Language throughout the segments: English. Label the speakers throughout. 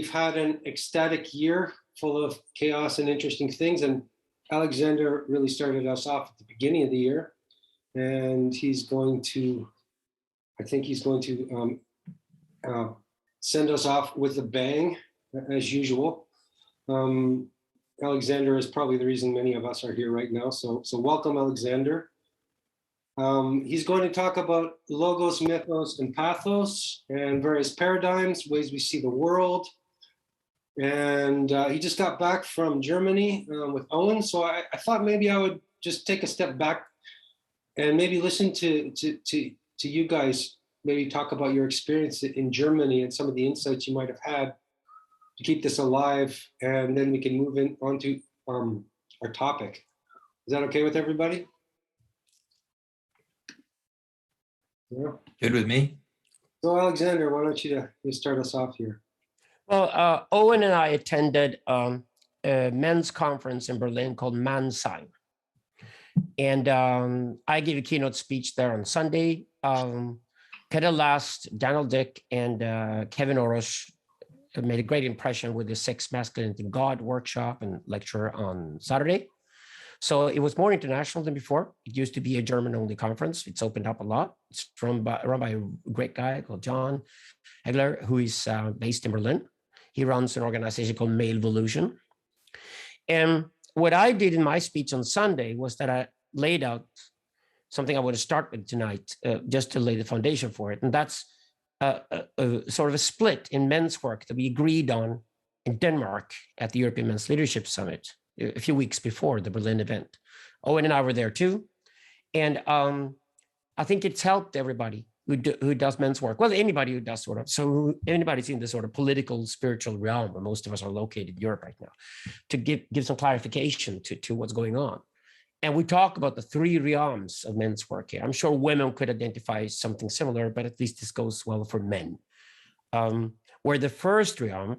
Speaker 1: we've had an ecstatic year full of chaos and interesting things. And Alexander really started us off at the beginning of the year. And he's going to, I think he's going to send us off with a bang, as usual. Alexander is probably the reason many of us are here right now. So welcome, Alexander. He's going to talk about logos, mythos, and pathos, and various paradigms, ways we see the world. And he just got back from Germany with Owen. So I thought maybe I would just take a step back and maybe listen to you guys, maybe talk about your experience in Germany and some of the insights you might have had to keep this alive. And then we can move on to our topic. Is that okay with everybody? Yeah.
Speaker 2: Good with me.
Speaker 1: So Alexander, why don't you start us off here?
Speaker 3: Well, Owen and I attended a men's conference in Berlin called Mannsein. And I gave a keynote speech there on Sunday. Peter Last, Daniel Dick, and Kevin Orosh made a great impression with the Sex, Masculinity, and God workshop and lecture on Saturday. So it was more international than before. It used to be a German-only conference. It's opened up a lot. It's run by a great guy called John Hegler, who is based in Berlin. He runs an organization called Male Evolution. And what I did in my speech on Sunday was that I laid out something I want to start with tonight, just to lay the foundation for it. And that's sort of a split in men's work that we agreed on in Denmark at the European Men's Leadership Summit a few weeks before the Berlin event. Owen and I were there too. And I think it's helped everybody who does men's work. Well, anybody who does so anybody's in the sort of political, spiritual realm, where most of us are located in Europe right now, to give some clarification to what's going on. And we talk about the three realms of men's work here. I'm sure women could identify something similar, but at least this goes well for men. Where the first realm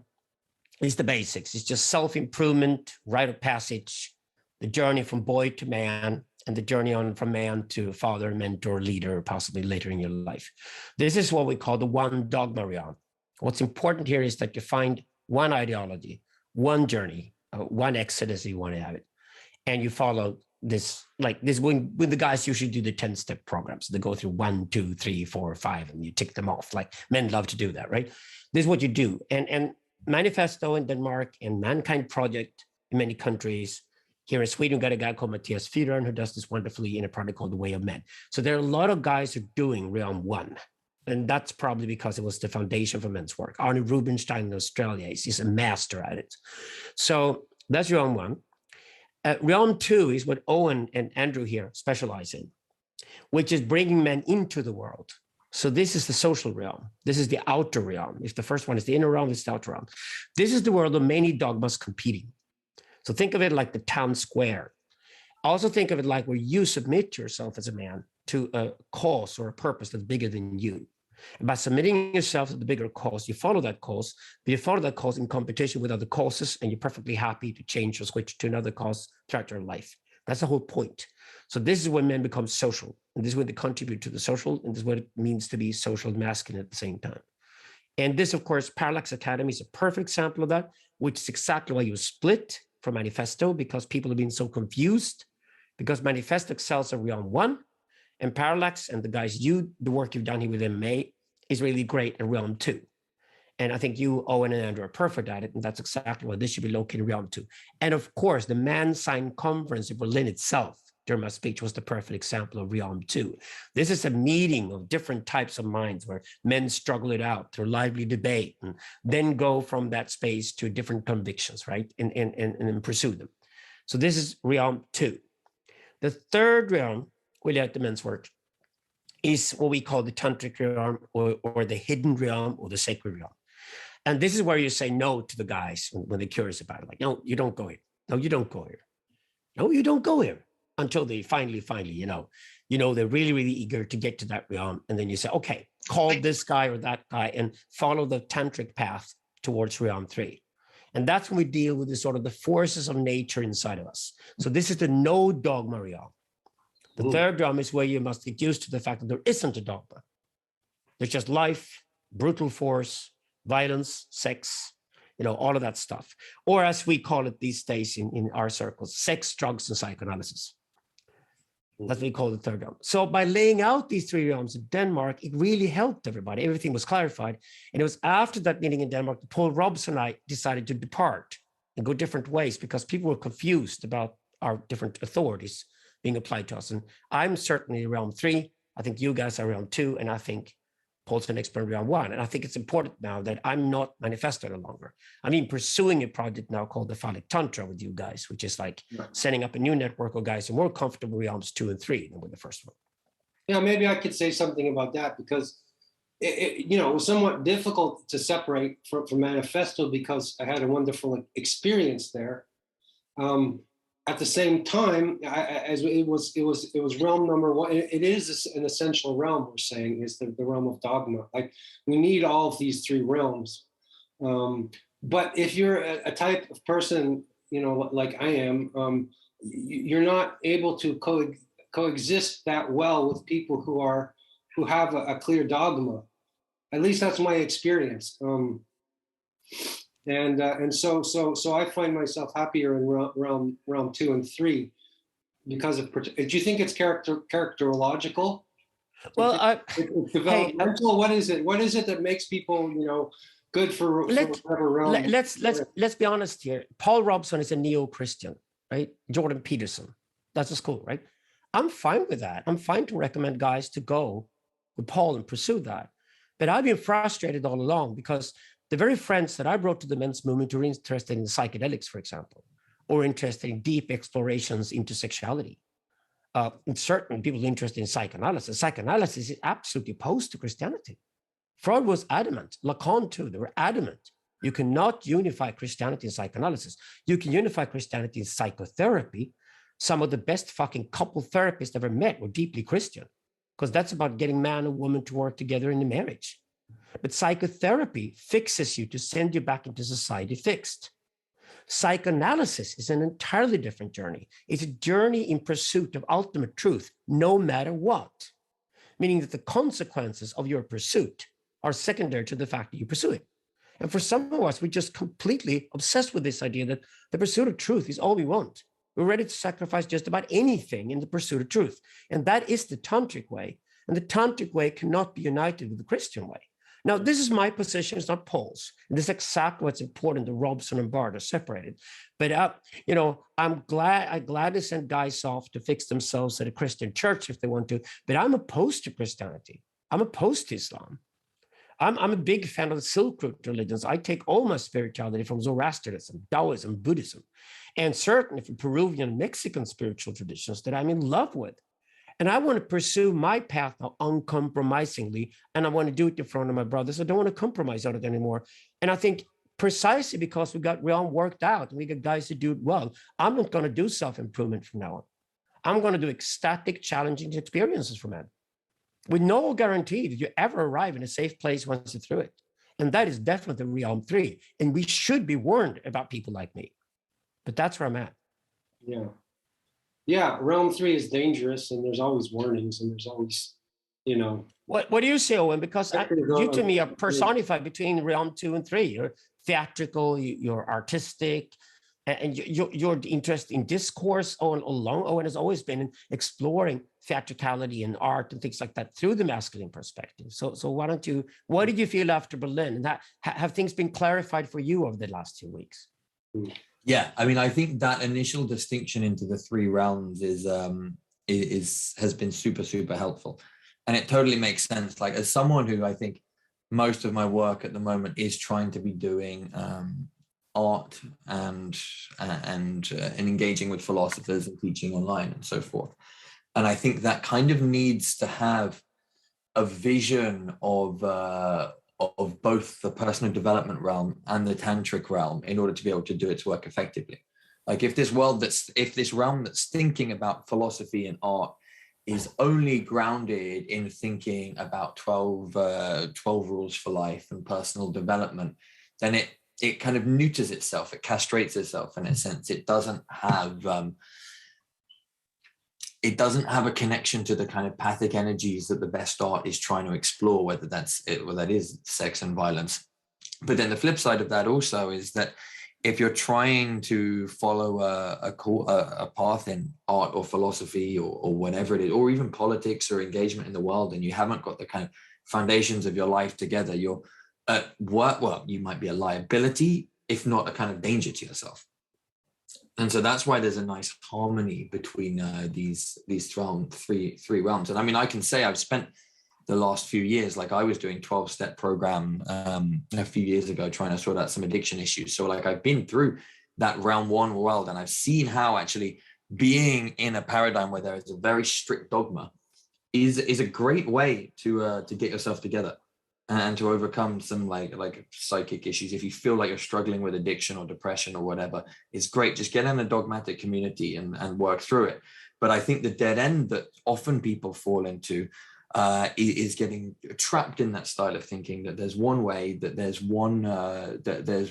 Speaker 3: is the basics. It's just self-improvement, rite of passage, the journey from boy to man, and the journey on from man to father, mentor, leader, possibly later in your life. This is what we call the one dogma realm. What's important here is that you find one ideology, one journey, one exodus, if you want to have it, and you follow this, like this when the guys usually do the 10-step programs. They go through 1, 2, 3, 4, 5, and you tick them off. Like men love to do that, right? This is what you do. And Manifesto in Denmark and Mankind Project in many countries. Here in Sweden, we've got a guy called Matthias Fyron who does this wonderfully in a project called The Way of Men. So there are a lot of guys who are doing realm one. And that's probably because it was the foundation for men's work. Arne Rubinstein in Australia, he's a master at it. So that's realm one. Realm two is what Owen and Andrew here specialize in, which is bringing men into the world. So this is the social realm. This is the outer realm. If the first one is the inner realm, it's the outer realm. This is the world of many dogmas competing. So think of it like the town square. Also think of it like where you submit yourself as a man to a cause or a purpose that's bigger than you. And by submitting yourself to the bigger cause, you follow that cause, but you follow that cause in competition with other causes, and you're perfectly happy to change or switch to another cause throughout your life. That's the whole point. So this is when men become social, and this is when they contribute to the social, and this is what it means to be social and masculine at the same time. And this, of course, Parallax Academy is a perfect example of that, which is exactly why you split from Manifesto, because people have been so confused, because Manifesto excels at realm one, and Parallax and the guys, the work you've done here with MMA is really great in realm two. And I think you, Owen and Andrew, are perfect at it, and that's exactly why this should be located in realm two. And of course, the Mannsein conference in Berlin itself, during my speech, was the perfect example of realm two. This is a meeting of different types of minds where men struggle it out through lively debate and then go from that space to different convictions, right? And pursue them. So this is realm two. The third realm, really at the men's work, is what we call the tantric realm or the hidden realm or the sacred realm. And this is where you say no to the guys when they're curious about it. Like, no, you don't go here. No, you don't go here. No, you don't go here. Until they finally, they're really, really eager to get to that realm. And then you say, okay, call this guy or that guy and follow the tantric path towards realm three. And that's when we deal with the sort of the forces of nature inside of us. So this is the no dogma realm. The third realm is where you must get used to the fact that there isn't a dogma. There's just life, brutal force, violence, sex. all of that stuff. Or as we call it these days in our circles, sex, drugs, and psychoanalysis. That's what we call the third realm. So by laying out these three realms in Denmark, it really helped everybody. Everything was clarified. And it was after that meeting in Denmark that Paul Robson and I decided to depart and go different ways because people were confused about our different authorities being applied to us. And I'm certainly realm 3. I think you guys are realm 2. And I think Paul's an expert in realm 1. And I think it's important now that I'm not manifesto no longer. I mean, pursuing a project now called the Phallic Tantra with you guys, which is like setting up a new network of guys who are more comfortable with realms 2 and 3 than with the first one.
Speaker 1: Yeah, maybe I could say something about that because it was somewhat difficult to separate from manifesto because I had a wonderful experience there. At the same time, as it was realm number 1. It is an essential realm. We're saying is the realm of dogma. Like we need all of these 3 realms. But if you're a type of person, like I am, you're not able to coexist that well with people who have a clear dogma. At least that's my experience. And so I find myself happier in realm 2 and 3 because of. Do you think it's characterological?
Speaker 3: Well,
Speaker 1: it's developmental. What is it? What is it that makes people, good for whatever realm?
Speaker 3: Let's be honest here. Paul Robson is a neo-Christian, right? Jordan Peterson. That's the school, right? I'm fine with that. I'm fine to recommend guys to go with Paul and pursue that. But I've been frustrated all along because the very friends that I brought to the men's movement were interested in psychedelics, for example, or interested in deep explorations into sexuality. And certainly people interested in psychoanalysis. Psychoanalysis is absolutely opposed to Christianity. Freud was adamant, Lacan too, they were adamant. You cannot unify Christianity and psychoanalysis. You can unify Christianity and psychotherapy. Some of the best fucking couple therapists ever met were deeply Christian, because that's about getting man and woman to work together in a marriage. But psychotherapy fixes you to send you back into society fixed. Psychoanalysis is an entirely different journey. It's a journey in pursuit of ultimate truth, no matter what. Meaning that the consequences of your pursuit are secondary to the fact that you pursue it. And for some of us, we're just completely obsessed with this idea that the pursuit of truth is all we want. We're ready to sacrifice just about anything in the pursuit of truth. And that is the tantric way. And the tantric way cannot be united with the Christian way. Now, this is my position, it's not Paul's. And this is exactly what's important that Robson and Bard are separated. But, I'm glad to send guys off to fix themselves at a Christian church if they want to, but I'm opposed to Christianity. I'm opposed to Islam. I'm a big fan of the Silk Route religions. I take all my spirituality from Zoroastrianism, Taoism, Buddhism, and certainly from Peruvian and Mexican spiritual traditions that I'm in love with. And I want to pursue my path now uncompromisingly, and I want to do it in front of my brothers. I don't want to compromise on it anymore. And I think precisely because we got realm worked out and we got guys who do it well, I'm not going to do self-improvement from now on. I'm going to do ecstatic, challenging experiences for men with no guarantee that you ever arrive in a safe place once you're through it. And that is definitely realm 3. And we should be warned about people like me. But that's where I'm at.
Speaker 1: Yeah. Yeah, realm 3 is dangerous, and there's always warnings, and there's always,
Speaker 3: What do you say, Owen? Because you to me are personified between realm 2 and 3. You're theatrical, you're artistic, and your interest in discourse all along. Owen has always been in exploring theatricality and art and things like that through the masculine perspective. So what did you feel after Berlin? And have things been clarified for you over the last 2 weeks?
Speaker 2: Yeah, I mean, I think that initial distinction into the 3 realms has been super, super helpful. And it totally makes sense. Like, as someone who I think most of my work at the moment is trying to be doing art and engaging with philosophers and teaching online and so forth. And I think that kind of needs to have a vision of both the personal development realm and the tantric realm in order to be able to do its work effectively. Like, if this realm that's thinking about philosophy and art is only grounded in thinking about 12 rules for life and personal development, then it kind of neuters itself, it castrates itself in a sense. It doesn't have a connection to the kind of pathic energies that the best art is trying to explore, whether that is sex and violence, But then the flip side of that also is that if you're trying to follow a path in art or philosophy or whatever it is, or even politics or engagement in the world, and you haven't got the kind of foundations of your life together, you're at work, well, you might be a liability, if not a kind of danger to yourself. And so that's why there's a nice harmony between these three realms. And I mean, I can say I've spent the last few years, like I was doing 12-step program a few years ago, trying to sort out some addiction issues. So like I've been through that realm one world, and I've seen how actually being in a paradigm where there is a very strict dogma is a great way to get yourself together and to overcome some like psychic issues. If you feel like you're struggling with addiction or depression or whatever, it's great. Just get in a dogmatic community and work through it. But I think the dead end that often people fall into is getting trapped in that style of thinking that there's one way, that there's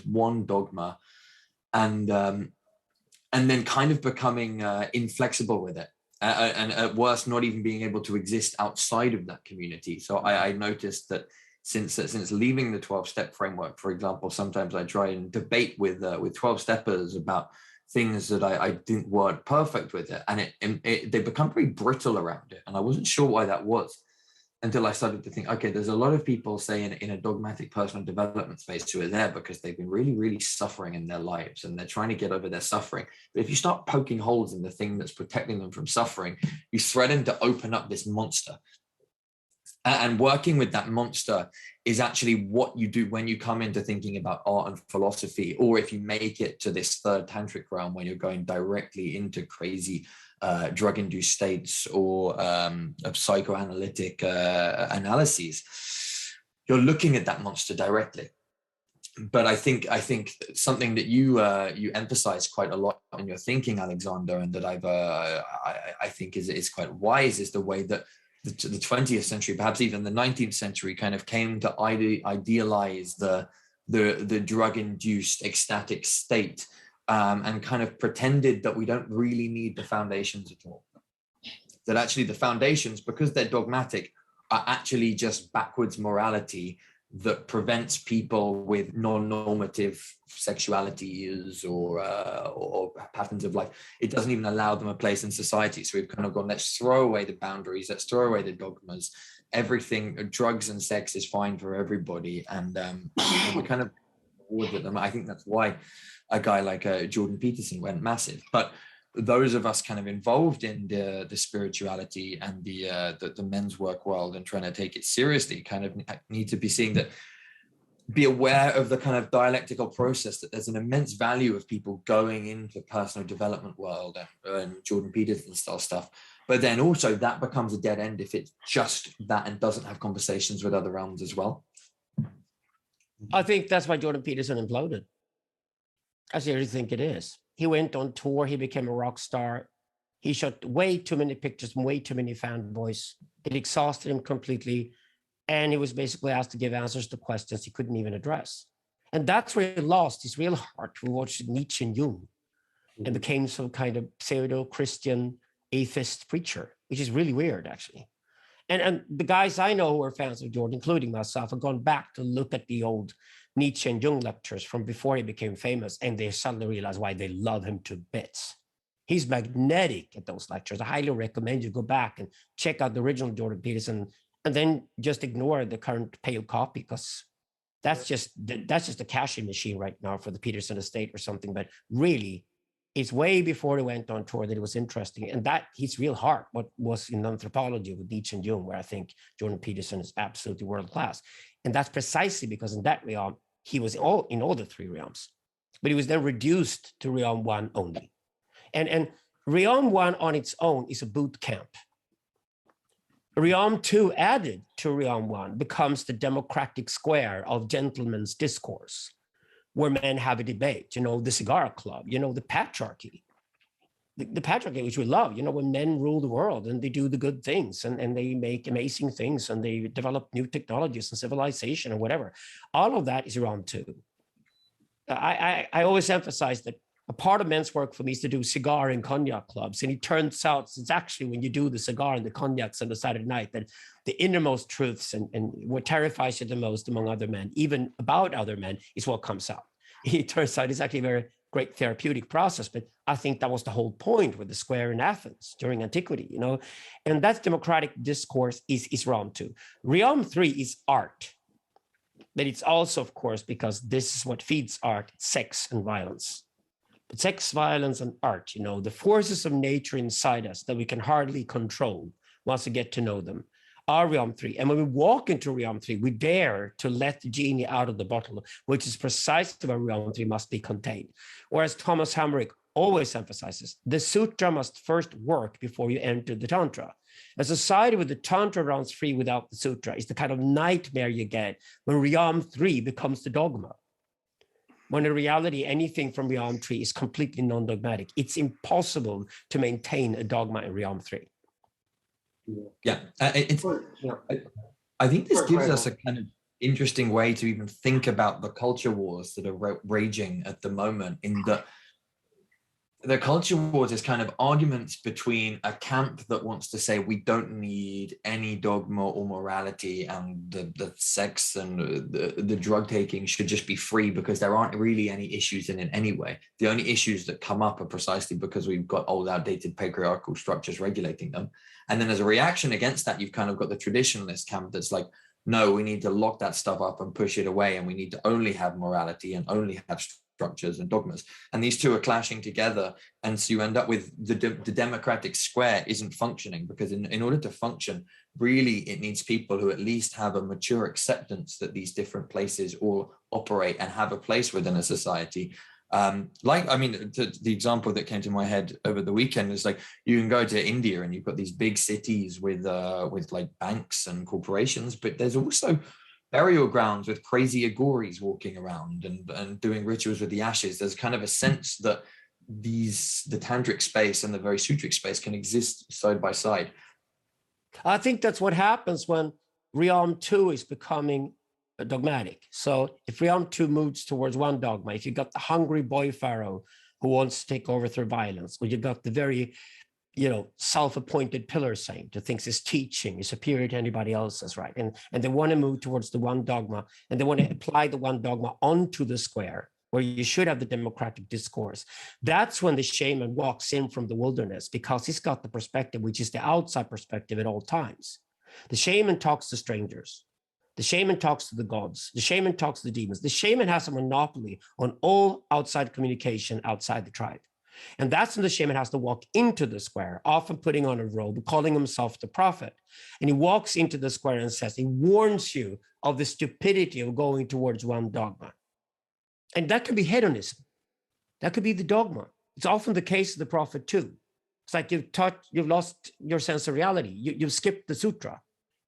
Speaker 2: one dogma, and then kind of becoming inflexible with it, and at worst not even being able to exist outside of that community. So I noticed that since leaving the 12-step framework, for example, sometimes I try and debate with 12-steppers about things that I didn't weren't perfect with it, and they become very brittle around it, and I wasn't sure why that was until I started to think, okay, there's a lot of people, say, in a dogmatic personal development space who are there because they've been really, really suffering in their lives and they're trying to get over their suffering. But if you start poking holes in the thing that's protecting them from suffering, you threaten to open up this monster. And working with that monster is actually what you do when you come into thinking about art and philosophy, or if you make it to this third tantric realm where you're going directly into crazy drug-induced states or psychoanalytic analyses, you're looking at that monster directly. But I think something that you emphasize quite a lot in your thinking, Alexander, and that I think is quite wise, is the way that the 20th century, perhaps even the 19th century, kind of came to idealize the drug-induced ecstatic state, and kind of pretended that we don't really need the foundations at all. That actually the foundations, because they're dogmatic, are actually just backwards morality that prevents people with non-normative sexualities or patterns of life. It doesn't even allow them a place in society. So we've kind of gone, let's throw away the boundaries, let's throw away the dogmas. Everything, drugs and sex is fine for everybody. And we kind of with them. I think that's why a guy like Jordan Peterson went massive. But those of us kind of involved in the spirituality and the men's work world and trying to take it seriously kind of need to be seeing that, be aware of the kind of dialectical process, that there's an immense value of people going into personal development world and Jordan Peterson style stuff. But then also that becomes a dead end if it's just that and doesn't have conversations with other realms as well.
Speaker 3: I think that's why Jordan Peterson imploded. I seriously think it is. He went on tour. He became a rock star. He shot way too many pictures, way too many fanboys. It exhausted him completely. And he was basically asked to give answers to questions he couldn't even address. And that's where he lost his real heart. We watched Nietzsche and Jung and became some kind of pseudo-Christian atheist preacher, which is really weird, actually. And the guys I know who are fans of Jordan, including myself, have gone back to look at the old Nietzsche and Jung lectures from before he became famous, and they suddenly realize why they love him to bits. He's magnetic at those lectures. I highly recommend you go back and check out the original Jordan Peterson, and then just ignore the current pale copy, because that's just a cashing machine right now for the Peterson estate or something. But really, it's way before he went on tour that it was interesting. And that his real heart, what was in anthropology with Nietzsche and Jung, where I think Jordan Peterson is absolutely world class. And that's precisely because in that realm, he was in all the three realms, but he was then reduced to realm one only. And realm one on its own is a boot camp. Realm two added to realm one becomes the democratic square of gentlemen's discourse, where men have a debate, the cigar club, the patriarchy. The patriarchy, which we love, when men rule the world and they do the good things and they make amazing things and they develop new technologies and civilization and whatever. All of that is realm two. I always emphasize that a part of men's work for me is to do cigar and cognac clubs. And it turns out it's actually when you do the cigar and the cognacs on the Saturday night that the innermost truths and what terrifies you the most among other men, even about other men, is what comes out. It turns out it's actually a very great therapeutic process. But I think that was the whole point with the square in Athens during antiquity, you know, and that democratic discourse is realm 2. Realm 3 is art. But it's also, of course, because this is what feeds art, sex and violence. But sex, violence, and art, you know, the forces of nature inside us that we can hardly control once we get to know them, are realm 3. And when we walk into realm 3, we dare to let the genie out of the bottle, which is precisely where realm 3 must be contained. Whereas Thomas Hamrick always emphasizes, the sutra must first work before you enter the tantra. A society with the tantra rounds free without the sutra is the kind of nightmare you get when realm 3 becomes the dogma. When in reality, anything from realm 3 is completely non-dogmatic. It's impossible to maintain a dogma in realm 3.
Speaker 2: Yeah, I think this gives us a kind of interesting way to even think about the culture wars that are raging at the moment, in that the culture wars is kind of arguments between a camp that wants to say we don't need any dogma or morality, and the sex and the drug taking should just be free because there aren't really any issues in it anyway. The only issues that come up are precisely because we've got old, outdated patriarchal structures regulating them. And then as a reaction against that, you've kind of got the traditionalist camp that's like, no, we need to lock that stuff up and push it away, and we need to only have morality and only have structures and dogmas. And these two are clashing together, and so you end up with the democratic square isn't functioning, because in order to function, really it needs people who at least have a mature acceptance that these different places all operate and have a place within a society. The example that came to my head over the weekend is like, you can go to India and you've got these big cities with like banks and corporations, but there's also burial grounds with crazy agoris walking around and doing rituals with the ashes. There's kind of a sense that the tantric space and the very sutric space can exist side by side.
Speaker 3: I think that's what happens when realm 2 is becoming dogmatic. So if realm 2 moves towards one dogma, if you got the hungry boy pharaoh who wants to take over through violence, or you got the very, self-appointed pillar saint who thinks his teaching is superior to anybody else's, right? And they want to move towards the one dogma, and they want to apply the one dogma onto the square where you should have the democratic discourse. That's when the shaman walks in from the wilderness, because he's got the perspective, which is the outside perspective at all times. The shaman talks to strangers. The shaman talks to the gods. The shaman talks to the demons. The shaman has a monopoly on all outside communication outside the tribe. And that's when the shaman has to walk into the square, often putting on a robe, calling himself the prophet. And he walks into the square and says, he warns you of the stupidity of going towards one dogma. And that could be hedonism. That could be the dogma. It's often the case of the prophet too. It's like you've lost your sense of reality. You've skipped the sutra.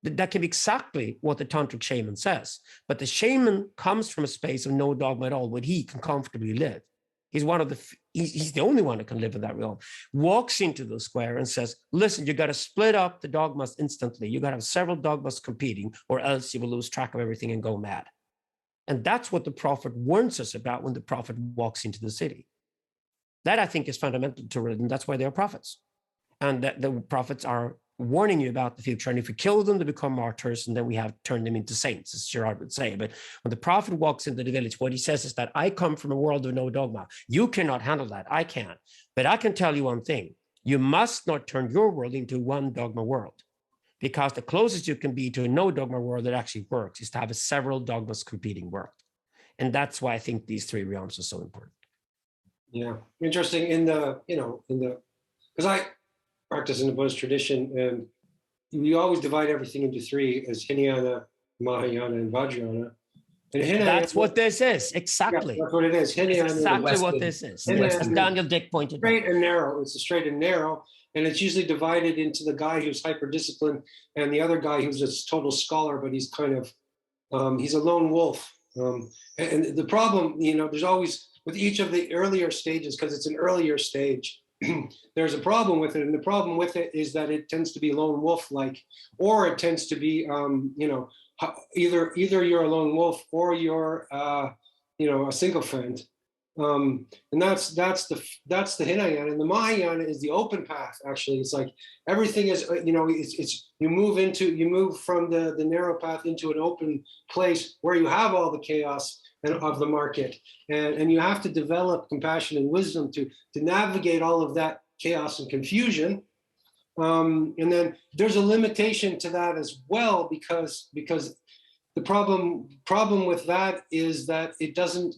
Speaker 3: That can be exactly what the tantric shaman says. But the shaman comes from a space of no dogma at all, where he can comfortably live. He's he's the only one who can live in that realm. Walks into the square and says, listen, you got to split up the dogmas instantly. You got to have several dogmas competing, or else you will lose track of everything and go mad. And that's what the prophet warns us about when the prophet walks into the city. That, I think, is fundamental to religion. That's why they are prophets. And that the prophets are warning you about the future. And if we kill them, they become martyrs, and then we have turned them into saints, as Girard would say. But when the prophet walks into the village, what he says is that I come from a world of no dogma. You cannot handle that. I can't. But I can tell you one thing. You must not turn your world into one dogma world, because the closest you can be to a no dogma world that actually works is to have a several dogmas competing world. And that's why I think these three realms are so important.
Speaker 1: Yeah, interesting. Because I practice in the Buddhist tradition, and we always divide everything into three as Hinayana, Mahayana, and Vajrayana. And Hinayana,
Speaker 3: that's what this is, exactly.
Speaker 1: Yeah, that's what it is. Hinayana,
Speaker 3: exactly what this is. As Daniel Dick pointed out.
Speaker 1: Straight and narrow. It's a straight and narrow, and it's usually divided into the guy who's hyper-disciplined and the other guy who's a total scholar, but he's kind of, he's a lone wolf. And the problem, there's always, with each of the earlier stages, because it's an earlier stage, there's a problem with it. And the problem with it is that it tends to be lone wolf-like, or it tends to be, either you're a lone wolf or you're, a sycophant. And that's the Hinayana, and the Mahayana is the open path. Actually, it's like everything is, it's you move from the narrow path into an open place where you have all the chaos of the market, and you have to develop compassion and wisdom to navigate all of that chaos and confusion. And then there's a limitation to that as well, because the problem with that is that it doesn't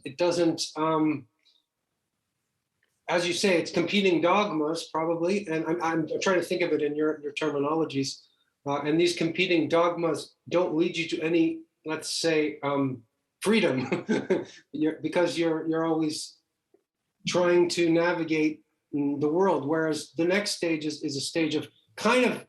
Speaker 1: as you say, it's competing dogmas probably, and I'm trying to think of it in your terminologies, and these competing dogmas don't lead you to any, let's say, freedom, because you're always trying to navigate the world, whereas the next stage is a stage of kind of,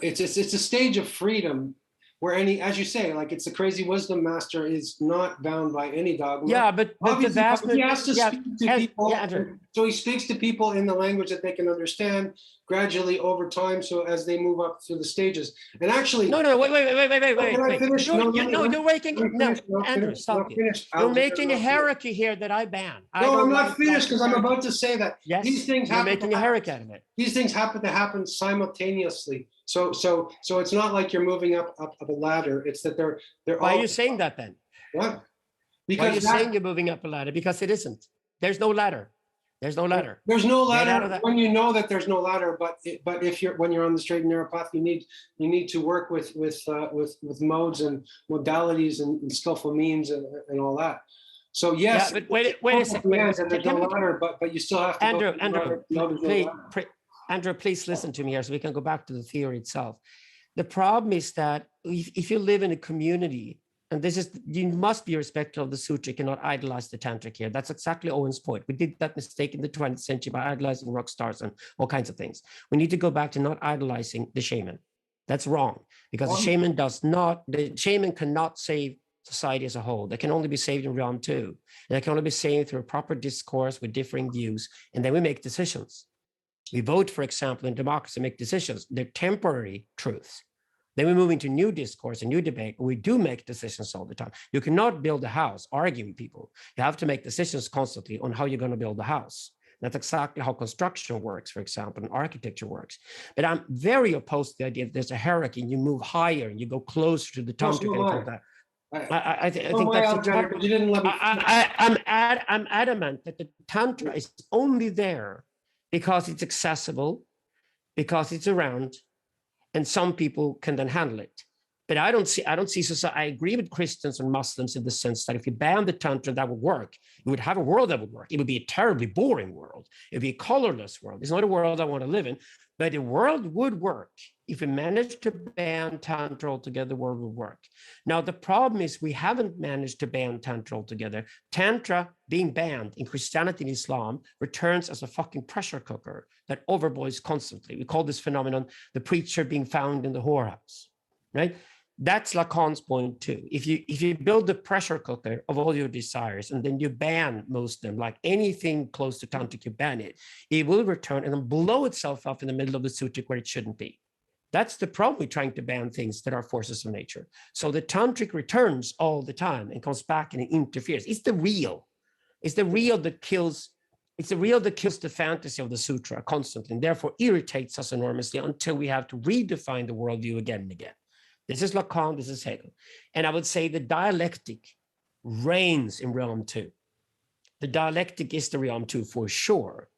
Speaker 1: it's a stage of freedom, where as you say, like, it's the crazy wisdom master is not bound by any dogma.
Speaker 3: Yeah, but the vast
Speaker 1: he has to speak to people.
Speaker 3: Yeah,
Speaker 1: so he speaks to people in the language that they can understand gradually over time. So as they move up through the stages, and actually,
Speaker 3: wait.
Speaker 1: Can I finish?
Speaker 3: You're making Andrew, stop it. You're making a hierarchy here that I ban.
Speaker 1: No, I'm not finished, because I'm about to say that these things
Speaker 3: you're
Speaker 1: happen.
Speaker 3: making a hierarchy out of it.
Speaker 1: These things happen to happen simultaneously. So it's not like you're moving up a ladder. It's that they're
Speaker 3: Why
Speaker 1: all.
Speaker 3: are you saying that then?
Speaker 1: What?
Speaker 3: Why are you saying you're moving up a ladder? Because it isn't. There's no ladder. There's no ladder.
Speaker 1: There's no ladder when you know that there's no ladder. But when you're on the straight and narrow path, you need to work with modes and modalities and skillful means and all that. So yes,
Speaker 3: yeah, but wait a second.
Speaker 1: There's no ladder, but you still have to.
Speaker 3: Andrew, please listen to me here so we can go back to the theory itself. The problem is that if you live in a community, and you must be respectful of the sutric and not idolize the tantric here. That's exactly Owen's point. We did that mistake in the 20th century by idolizing rock stars and all kinds of things. We need to go back to not idolizing the shaman. That's wrong, because the shaman cannot save society as a whole. They can only be saved in realm 2. And they can only be saved through a proper discourse with differing views. And then we make decisions. We vote, for example, in democracy, make decisions. They're temporary truths. Then we move into new discourse, a new debate. We do make decisions all the time. You cannot build a house arguing people. You have to make decisions constantly on how you're going to build a house. That's exactly how construction works, for example, and architecture works. But I'm very opposed to the idea that there's a hierarchy and you move higher and you go closer to the tantric. I think that's I'm adamant that the tantra is only there because it's accessible, because it's around, and some people can then handle it. But I don't see society. I agree with Christians and Muslims in the sense that if you ban the tantra, that would work. You would have a world that would work. It would be a terribly boring world. It would be a colorless world. It's not a world I want to live in, but the world would work. If we managed to ban tantra altogether, the world would work. Now, the problem is we haven't managed to ban tantra altogether. Tantra being banned in Christianity and Islam returns as a fucking pressure cooker that overboils constantly. We call this phenomenon the preacher being found in the whorehouse, right? That's Lacan's point too. If you build the pressure cooker of all your desires and then you ban most of them, like anything close to tantric, you ban it, it will return and then blow itself up in the middle of the sutric where it shouldn't be. That's the problem with trying to ban things that are forces of nature. So the tantric returns all the time and comes back and it interferes. It's the real. It's the real that kills. It's the real that kills the fantasy of the sutra constantly, and therefore irritates us enormously until we have to redefine the worldview again and again. This is Lacan, this is Hegel. And I would say the dialectic reigns in realm 2. The dialectic is the realm 2 for sure.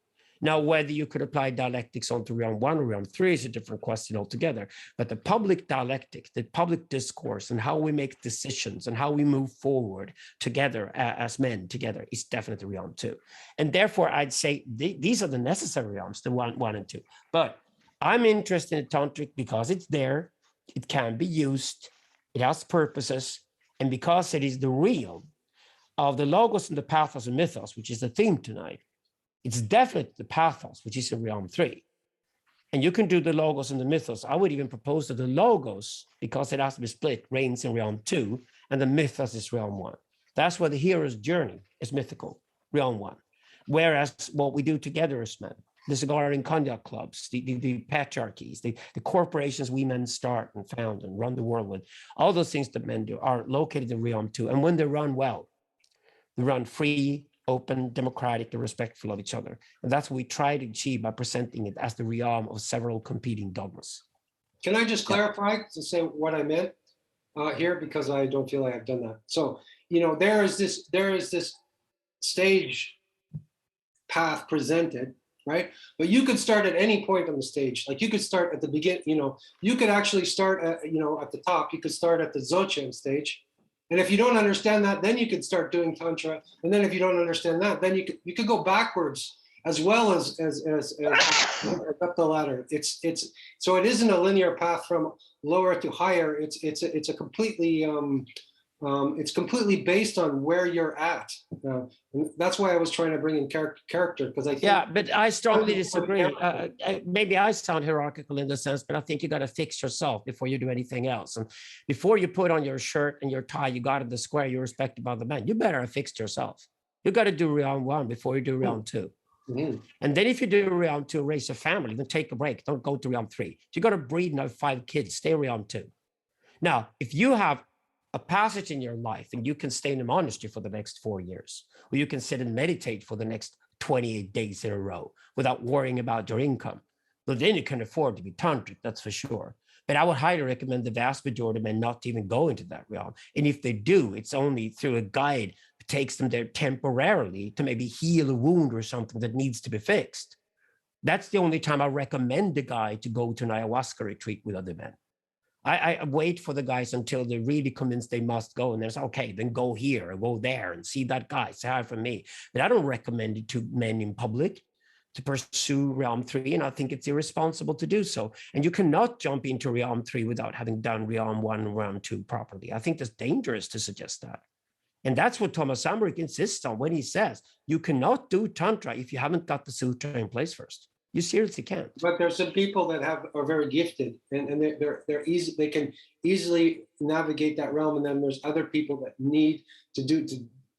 Speaker 3: Now, whether you could apply dialectics onto realm 1 or realm 3 is a different question altogether. But the public dialectic, the public discourse, and how we make decisions and how we move forward together as men together is definitely realm 2. And therefore, I'd say these are the necessary realms, the 1 and 2. But I'm interested in tantric because it's there. It can be used, it has purposes, and because it is the real of the logos and the pathos and mythos, which is the theme tonight, it's definitely the pathos, which is in realm 3. And you can do the logos and the mythos. I would even propose that the logos, because it has to be split, reigns in realm 2, and the mythos is realm 1. That's where the hero's journey is mythical, realm 1. Whereas what we do together as men, the cigar and cognac clubs, the patriarchies, the corporations we men start and found and run the world with, all those things that men do are located in realm 2. And when they run well, they run free, open, democratic, and respectful of each other. And that's what we try to achieve by presenting it as the realm of several competing dogmas.
Speaker 1: Can I just clarify to say what I meant here, because I don't feel like I've done that. So, you know, there is this stage path presented, right? But you could start at any point on the stage. Like you could start at the beginning, you know, you could actually start at, you know, at the top. You could start at the Dzogchen stage. And if you don't understand that, then you could start doing Tantra. And then if you don't understand that, then you could go backwards as well as up the ladder. So it isn't a linear path from lower to higher. It's a completely it's completely based on where you're at. And that's why I was trying to bring in character, because I think.
Speaker 3: Yeah, but I strongly disagree. Maybe I sound hierarchical in the sense, but I think you got to fix yourself before you do anything else. And before you put on your shirt and your tie, you got in the square, you're respected by the man. You better have fixed yourself. You got to do round one before you do round two. Mm-hmm. And then if you do round two, raise a family, then take a break. Don't go to round three. You got to breed and have 5 kids. Stay round two. Now, if you have a passage in your life and you can stay in a monastery for the next 4 years, or you can sit and meditate for the next 28 days in a row without worrying about your income, well, then you can afford to be tantric, that's for sure. But I would highly recommend the vast majority of men not to even go into that realm. And if they do, it's only through a guide who takes them there temporarily to maybe heal a wound or something that needs to be fixed. That's the only time I recommend the guy to go to an ayahuasca retreat with other men. I wait for the guys until they're really convinced they must go. And there's, okay, then go here or go there and see that guy, say hi from me. But I don't recommend it to men in public to pursue realm 3. And I think it's irresponsible to do so. And you cannot jump into realm 3 without having done realm 1 and realm 2 properly. I think that's dangerous to suggest that. And that's what Thomas Sandberg insists on when he says, you cannot do Tantra if you haven't got the sutra in place first. You seriously can't. But
Speaker 1: there's some people that are very gifted, and they're easy. They can easily navigate that realm, and then there's other people that need to do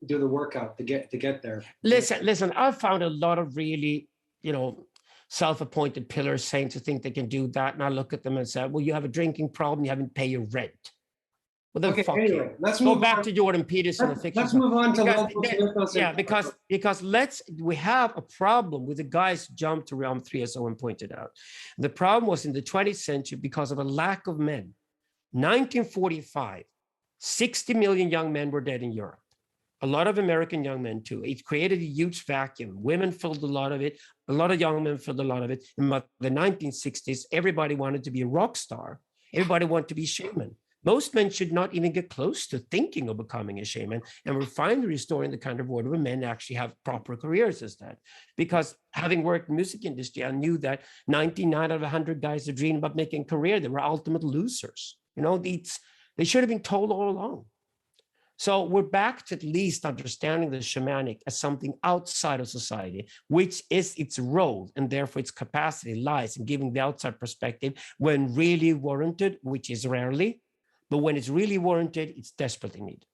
Speaker 1: the workout to get there.
Speaker 3: Listen. I've found a lot of really, self-appointed pillar saints who think they can do that, and I look at them and say, "Well, you have a drinking problem. You haven't paid your rent." Well, then fuck
Speaker 1: anyway,
Speaker 3: you.
Speaker 1: Let's
Speaker 3: go
Speaker 1: move
Speaker 3: back
Speaker 1: on.
Speaker 3: to Jordan Peterson and fix
Speaker 1: Let's move on to
Speaker 3: because we have a problem with the guys who jumped to realm 3, as Owen pointed out. The problem was in the 20th century because of a lack of men. 1945, 60 million young men were dead in Europe. A lot of American young men too. It created a huge vacuum. Women filled a lot of it. A lot of young men filled a lot of it. In the 1960s, everybody wanted to be a rock star. Everybody wanted to be shaman. Most men should not even get close to thinking of becoming a shaman, and we're finally restoring the kind of order where men actually have proper careers as that. Because having worked in the music industry, I knew that 99 out of 100 guys who dream about making a career, they were ultimate losers. They should have been told all along. So we're back to at least understanding the shamanic as something outside of society, which is its role, and therefore its capacity lies in giving the outside perspective when really warranted, which is rarely. But when it's really warranted, it's desperately needed.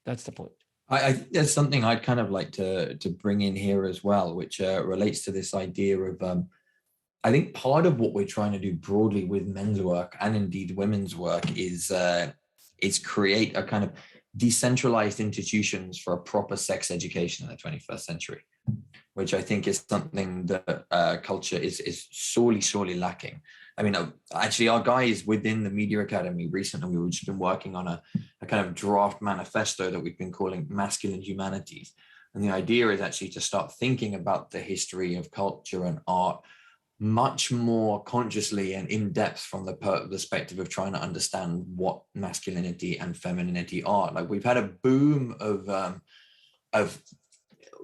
Speaker 3: That's the point.
Speaker 2: I think there's something I'd kind of like to bring in here as well, which relates to this idea of, I think part of what we're trying to do broadly with men's work and indeed women's work is create a kind of decentralized institutions for a proper sex education in the 21st century, which I think is something that culture is sorely lacking. I mean, actually, our guys within the Media Academy recently, we've just been working on a kind of draft manifesto that we've been calling Masculine Humanities. And the idea is actually to start thinking about the history of culture and art much more consciously and in depth from the perspective of trying to understand what masculinity and femininity are. Like, we've had a boom of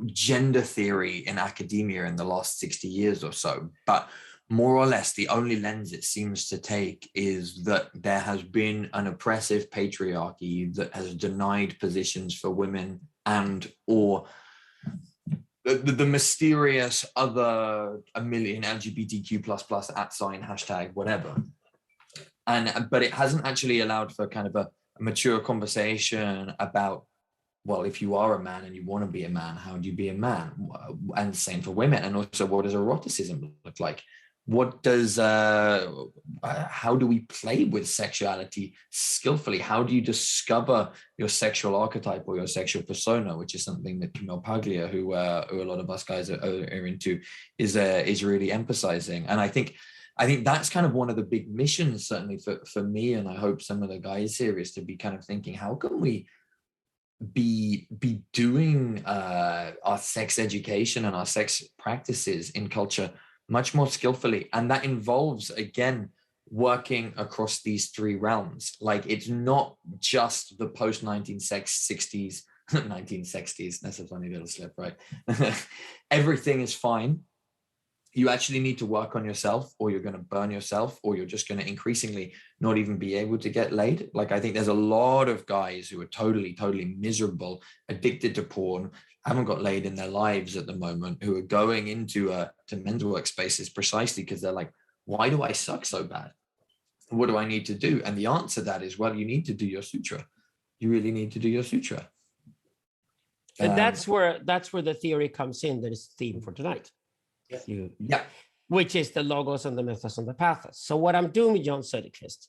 Speaker 2: gender theory in academia in the last 60 years or so, but more or less the only lens it seems to take is that there has been an oppressive patriarchy that has denied positions for women and or the mysterious other a million LGBTQ++ @ sign hashtag whatever. But it hasn't actually allowed for kind of a mature conversation about, well, if you are a man and you want to be a man, how do you be a man? And same for women. And also, what does eroticism look like? what does how do we play with sexuality skillfully? How do you discover your sexual archetype or your sexual persona, which is something that Camille Paglia, who a lot of us guys are into, is really emphasizing. And I think that's kind of one of the big missions, certainly for me, and I hope some of the guys here, is to be kind of thinking, how can we be doing our sex education and our sex practices in culture much more skillfully? And that involves, again, working across these three realms. Like, it's not just the post 1960s 1960s, that's a funny little slip, right? Everything is fine. You actually need to work on yourself, or you're going to burn yourself, or you're just going to increasingly not even be able to get laid. Like, I think there's a lot of guys who are totally miserable, addicted to porn, haven't got laid in their lives at the moment, who are going into to men's workspaces precisely because they're like, why do I suck so bad? What do I need to do? And the answer to that is, well, you need to do your sutra. You really need to do your sutra.
Speaker 3: And that's where the theory comes in. That is the theme for tonight.
Speaker 2: Yeah.
Speaker 3: Which is the logos and the mythos and the pathos. So what I'm doing with John Söderqvist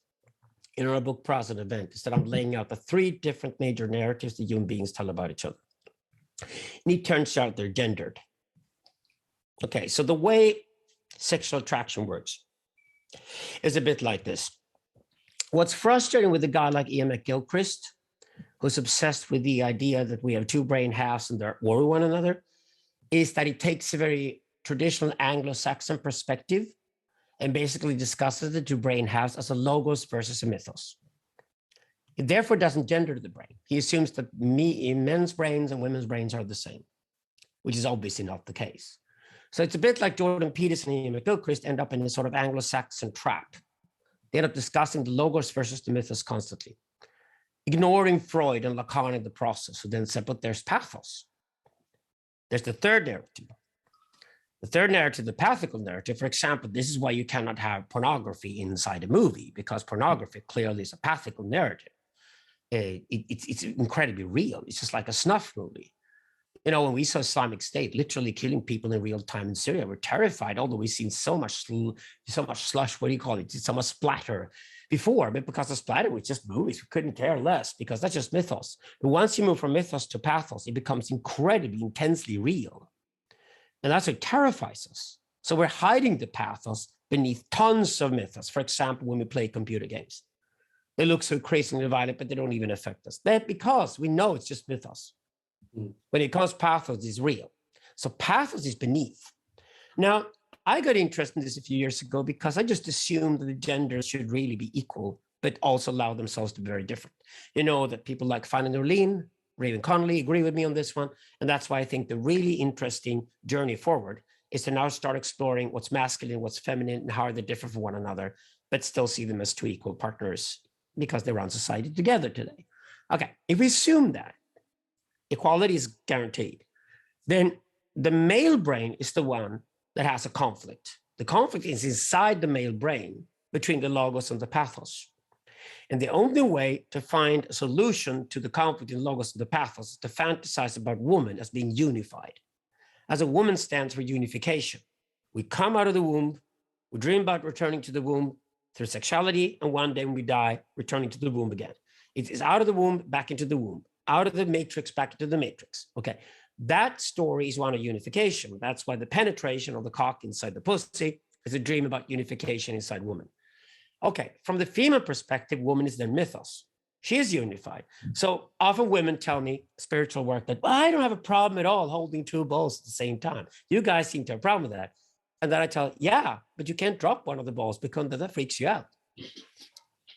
Speaker 3: in our book Pros and Event is that I'm laying out the three different major narratives that human beings tell about each other. And it turns out they're gendered. Okay, so the way sexual attraction works is a bit like this. What's frustrating with a guy like Ian McGilchrist, who's obsessed with the idea that we have two brain halves and they're at war with one another, is that he takes a very traditional Anglo-Saxon perspective and basically discusses the two brain halves as a logos versus a mythos. It therefore doesn't gender the brain. He assumes that men's brains and women's brains are the same, which is obviously not the case. So it's a bit like Jordan Peterson and Ian McGilchrist end up in a sort of Anglo-Saxon trap. They end up discussing the logos versus the mythos constantly, ignoring Freud and Lacan in the process, who then said, but there's pathos. There's the third narrative. The third narrative, the pathical narrative, for example, this is why you cannot have pornography inside a movie, because pornography clearly is a pathical narrative. It's incredibly real. It's just like a snuff movie. You know, when we saw Islamic State literally killing people in real time in Syria, we're terrified, although we've seen so much slush, what do you call it? So much splatter before, but because the splatter was just movies, we couldn't care less because that's just mythos. But once you move from mythos to pathos, it becomes incredibly, intensely real. And that's what terrifies us. So we're hiding the pathos beneath tons of mythos. For example, when we play computer games, they look so crazily violent, but they don't even affect us. That's because we know it's just mythos. When it comes pathos, is real. So pathos is beneath. Now, I got interested in this a few years ago because I just assumed that the genders should really be equal, but also allow themselves to be very different. You know, that people like Fanny Norlin, Raven Connolly agree with me on this one. And that's why I think the really interesting journey forward is to now start exploring what's masculine, what's feminine, and how are they different from one another, but still see them as two equal partners because they run society together today. Okay, if we assume that equality is guaranteed, then the male brain is the one that has a conflict. The conflict is inside the male brain between the logos and the pathos. And the only way to find a solution to the conflict in logos and the pathos is to fantasize about woman as being unified. As a woman stands for unification. We come out of the womb, we dream about returning to the womb through sexuality, and one day when we die, returning to the womb again. It is out of the womb, back into the womb, out of the matrix, back into the matrix. Okay, that story is one of unification. That's why the penetration of the cock inside the pussy is a dream about unification inside woman. Okay, from the female perspective, woman is then mythos. She is unified. So often women tell me spiritual work that, well, I don't have a problem at all holding two balls at the same time. You guys seem to have a problem with that. And then I tell, yeah, but you can't drop one of the balls because that freaks you out.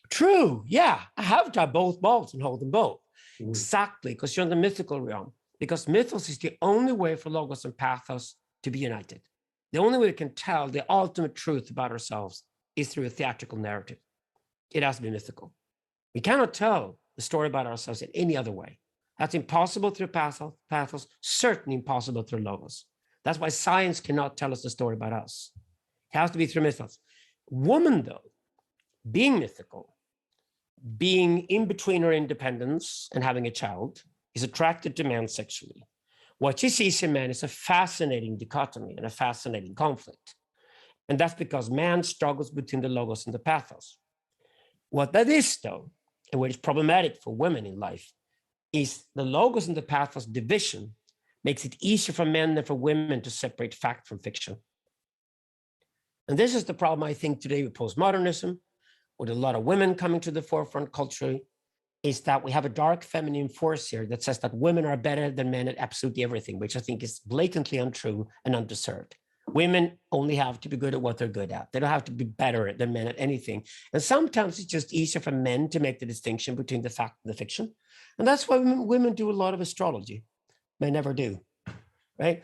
Speaker 3: True, yeah, I have to have both balls and hold them both. Exactly, because you're in the mythical realm. Because mythos is the only way for logos and pathos to be united. The only way we can tell the ultimate truth about ourselves is through a theatrical narrative. It has to be mythical. We cannot tell the story about ourselves in any other way. That's impossible through pathos, certainly impossible through logos. That's why science cannot tell us the story about us. It has to be through mythos. Woman, though, being mythical, being in between her independence and having a child, is attracted to men sexually. What she sees in men is a fascinating dichotomy and a fascinating conflict. And that's because man struggles between the logos and the pathos. What that is, though, and what is problematic for women in life, is the logos and the pathos division makes it easier for men than for women to separate fact from fiction. And this is the problem, I think, today with postmodernism, with a lot of women coming to the forefront culturally, is that we have a dark feminine force here that says that women are better than men at absolutely everything, which I think is blatantly untrue and undeserved. Women only have to be good at what they're good at. They don't have to be better than men at anything. And sometimes it's just easier for men to make the distinction between the fact and the fiction. And that's why women do a lot of astrology. Men never do, right?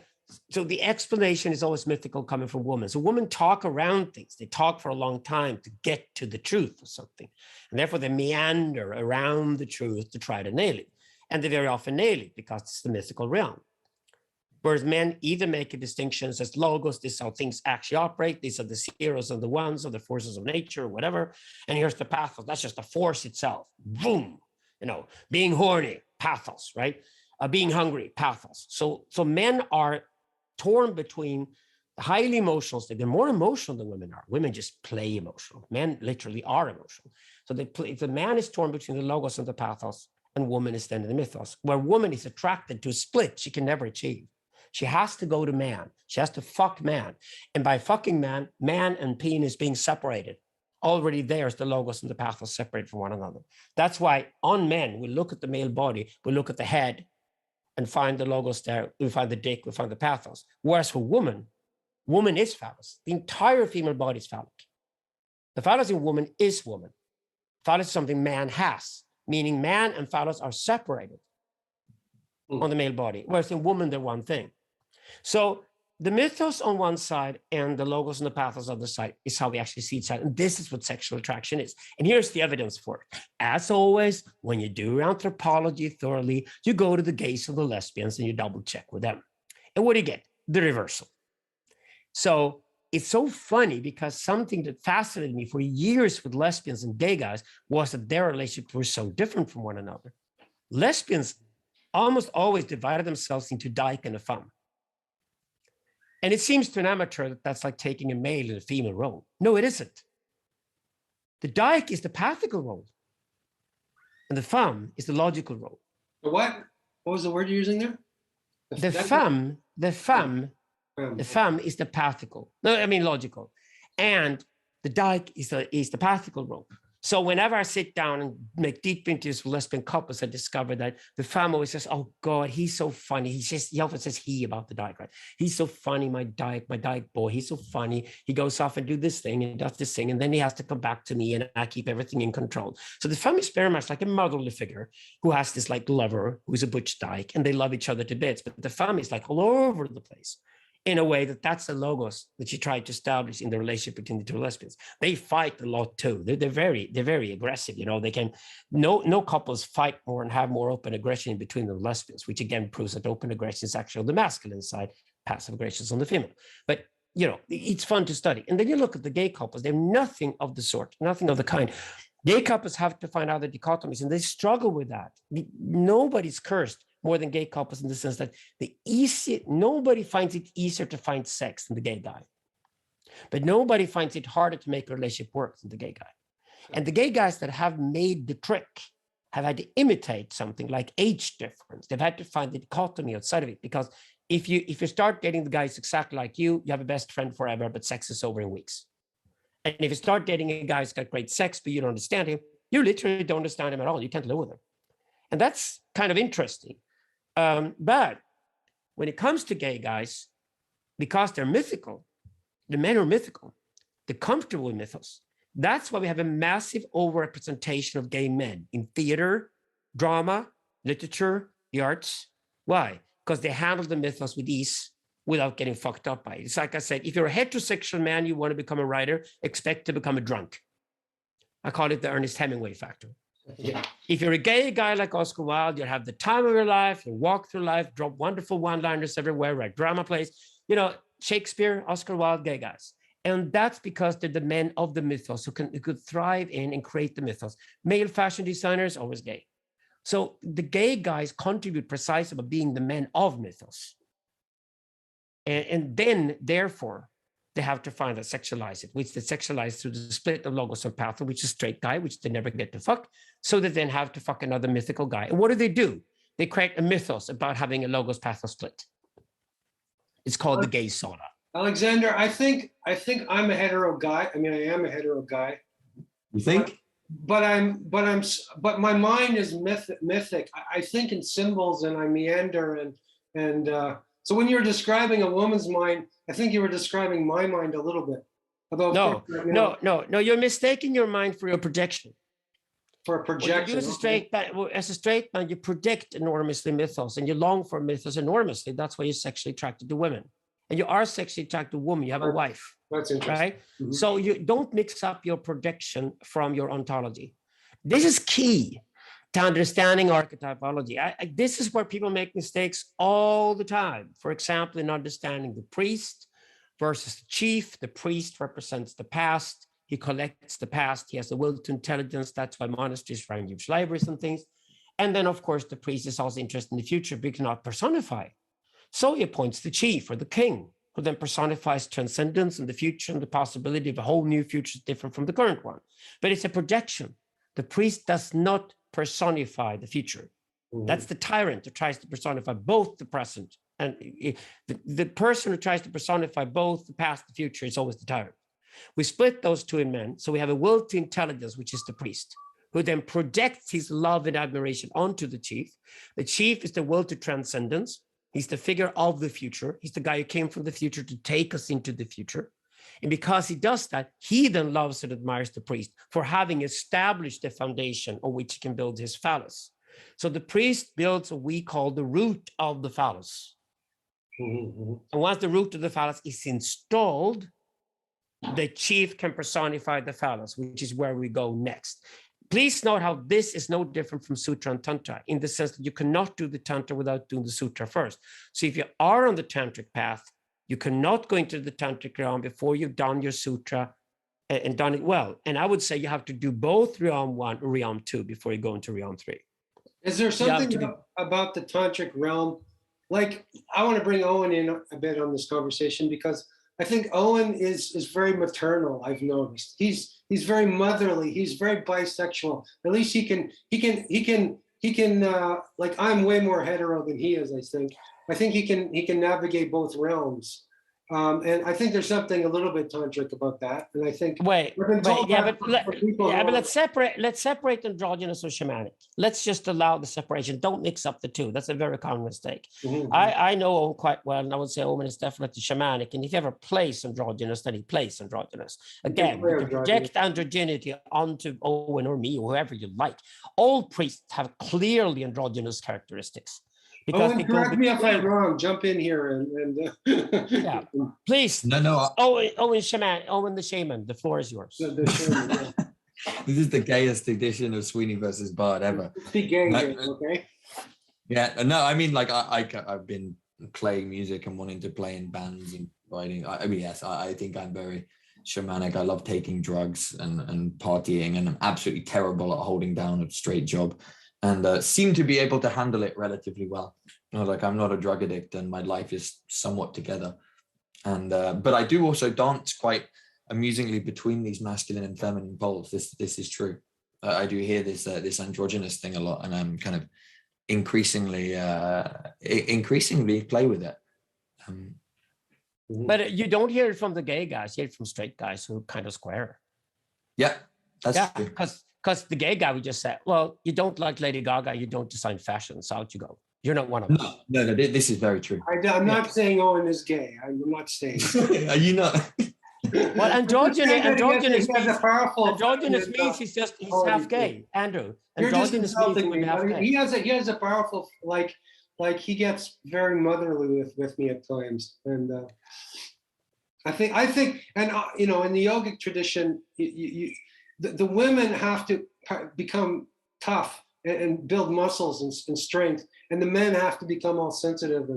Speaker 3: So the explanation is always mythical coming from women. So women talk around things. They talk for a long time to get to the truth of something. And therefore they meander around the truth to try to nail it. And they very often nail it because it's the mythical realm. Whereas men either make a distinction as logos, this is how things actually operate. These are the zeros and the ones or the forces of nature or whatever. And here's the pathos. That's just the force itself. Boom. You know, being horny, pathos, right? Being hungry, pathos. So men are torn between the highly emotional state. They're more emotional than women are. Women just play emotional. Men literally are emotional. So they play, the man is torn between the logos and the pathos, and woman is then in the mythos, where woman is attracted to a split she can never achieve. She has to go to man. She has to fuck man. And by fucking man, man and penis being separated, already there's the logos and the pathos separate from one another. That's why on men, we look at the male body, we look at the head and find the logos there, we find the dick, we find the pathos. Whereas for woman, woman is phallus. The entire female body is phallic. The phallus in woman is woman. Phallus is something man has, meaning man and phallus are separated on the male body, whereas in woman, they're one thing. So the mythos on one side and the logos and the pathos on the side is how we actually see each other. And this is what sexual attraction is. And here's the evidence for it. As always, when you do anthropology thoroughly, you go to the gays and the lesbians and you double check with them. And what do you get? The reversal. So it's so funny because something that fascinated me for years with lesbians and gay guys was that their relationships were so different from one another. Lesbians almost always divided themselves into dyke and a femme. And it seems to an amateur that that's like taking a male and a female role. No, it isn't. The dyke is the pathical role. And the femme is the logical role.
Speaker 1: The what? What was the word you're using there?
Speaker 3: The femme is the pathical. No, I mean logical. And the dyke is the pathical role. So whenever I sit down and make deep interviews with lesbian couples, I discover that the femme always says, "Oh God, he's so funny." He often says he about the dyke, right? He's so funny, my dyke boy. He's so funny. He goes off and do this thing and does this thing, and then he has to come back to me, and I keep everything in control. So the femme is very much like a motherly figure who has this like lover who's a butch dyke, and they love each other to bits. But the femme is like all over the place, in a way that's the logos that she tried to establish in the relationship between the two lesbians. They fight a lot too. They're very aggressive. You know, they can, no couples fight more and have more open aggression between the lesbians, which again proves that open aggression is actually on the masculine side, passive aggression is on the female. But, you know, it's fun to study. And then you look at the gay couples, they're nothing of the sort, nothing of the kind. Gay couples have to find other dichotomies and they struggle with that. Nobody's cursed more than gay couples in the sense that nobody finds it easier to find sex than the gay guy. But nobody finds it harder to make a relationship work than the gay guy. And the gay guys that have made the trick have had to imitate something like age difference. They've had to find the dichotomy outside of it, because if you start dating the guys exactly like you have a best friend forever, but sex is over in weeks. And if you start dating a guy who's got great sex, but you don't understand him, you literally don't understand him at all. You can't live with him. And that's kind of interesting. But when it comes to gay guys, because they're mythical, the men are mythical, they're comfortable with mythos. That's why we have a massive overrepresentation of gay men in theater, drama, literature, the arts. Why? Because they handle the mythos with ease without getting fucked up by it. It's like I said, if you're a heterosexual man, you want to become a writer, expect to become a drunk. I call it the Ernest Hemingway factor.
Speaker 1: Yeah.
Speaker 3: If you're a gay guy like Oscar Wilde, you'll have the time of your life, you'll walk through life, drop wonderful one-liners everywhere, write drama plays, you know, Shakespeare, Oscar Wilde, gay guys. And that's because they're the men of the mythos who could thrive in and create the mythos. Male fashion designers, always gay. So the gay guys contribute precisely by being the men of mythos. And then, therefore, they have to find and sexualize it, which they sexualize through the split of logos and pathos, which is straight guy, which they never get to fuck. So they then have to fuck another mythical guy. And what do? They create a mythos about having a logos pathos split. It's called the gay sauna.
Speaker 1: Alexander, I think I'm a hetero guy. I mean, I am a hetero guy.
Speaker 2: You think?
Speaker 1: But my mind is mythic. I think in symbols and I meander and so when you were describing a woman's mind, I think you were describing my mind a little bit. About
Speaker 3: No. You're mistaking your mind for your projection.
Speaker 1: For a projection.
Speaker 3: As a straight man, you project enormously mythos and you long for mythos enormously. That's why you're sexually attracted to women. And you are sexually attracted to a woman. You have a wife.
Speaker 1: That's interesting.
Speaker 3: Right? Mm-hmm. So you don't mix up your projection from your ontology. This is key to understanding archetypology. This is where people make mistakes all the time. For example, in understanding the priest versus the chief. The priest represents the past. He collects the past. He has the will to intelligence. That's why monasteries run huge libraries and things. And then, of course, the priest is also interested in the future, but he cannot personify. So he appoints the chief or the king, who then personifies transcendence and the future and the possibility of a whole new future different from the current one. But it's a projection. The priest does not personify the future. Mm-hmm. That's the tyrant who tries to personify both the present. And the person who tries to personify both the past and the future is always the tyrant. We split those two in men. So we have a will to intelligence, which is the priest, who then projects his love and admiration onto the chief. The chief is the will to transcendence. He's the figure of the future. He's the guy who came from the future to take us into the future. And because he does that, he then loves and admires the priest for having established the foundation on which he can build his phallus. So the priest builds what we call the root of the phallus. Mm-hmm. And once the root of the phallus is installed, the chief can personify the phallus, which is where we go next. Please note how this is no different from Sutra and Tantra in the sense that you cannot do the Tantra without doing the Sutra first. So if you are on the Tantric path, you cannot go into the Tantric realm before you've done your Sutra and done it well. And I would say you have to do both realm 1 or realm 2 before you go into realm 3.
Speaker 1: Is there something about the Tantric realm? Like, I want to bring Owen in a bit on this conversation because I think Owen is very maternal. I've noticed he's very motherly. He's very bisexual. At least he can like, I'm way more hetero than he is. I think he can navigate both realms. And I think there's something a little bit tantric about that. And I think
Speaker 3: but let's separate androgynous or shamanic. Let's just allow the separation. Don't mix up the two. That's a very common mistake. Mm-hmm. I know Owen quite well, and I would say Owen is definitely shamanic. And if you ever place androgynous, then he plays androgynous. Again, you can project androgynity onto Owen or me or whoever you like. All priests have clearly androgynous characteristics.
Speaker 1: Because correct me if I'm wrong. Jump in here and
Speaker 3: yeah, please.
Speaker 2: No.
Speaker 3: Owen the shaman. The floor is yours.
Speaker 1: The shaman, yeah.
Speaker 2: This is the gayest edition of Sweeny versus Bard ever.
Speaker 1: Be gay, okay?
Speaker 2: Yeah, no, I mean, like I've been playing music and wanting to play in bands and writing. I mean, yes, I think I'm very shamanic. I love taking drugs and partying, and I'm absolutely terrible at holding down a straight job. And seem to be able to handle it relatively well. You know, like, I'm not a drug addict and my life is somewhat together. And but I do also dance quite amusingly between these masculine and feminine poles. This is true. I do hear this androgynous thing a lot, and I'm kind of increasingly play with it.
Speaker 3: But you don't hear it from the gay guys. You hear it from straight guys who kind of square.
Speaker 2: Yeah, that's true.
Speaker 3: Because the gay guy would just say, well, you don't like Lady Gaga, you don't design fashion, so out you go. You're not one of them.
Speaker 2: No, this is very true.
Speaker 1: I'm not saying Owen is gay. I'm not saying.
Speaker 2: Are you not?
Speaker 3: Well, androgynous means he's half gay, Andrew. Androgynous means half gay.
Speaker 1: He has a powerful, like he gets very motherly with me at times. And I think, and you know, in the yogic tradition, the women have to become tough and build muscles and strength, and the men have to become all sensitive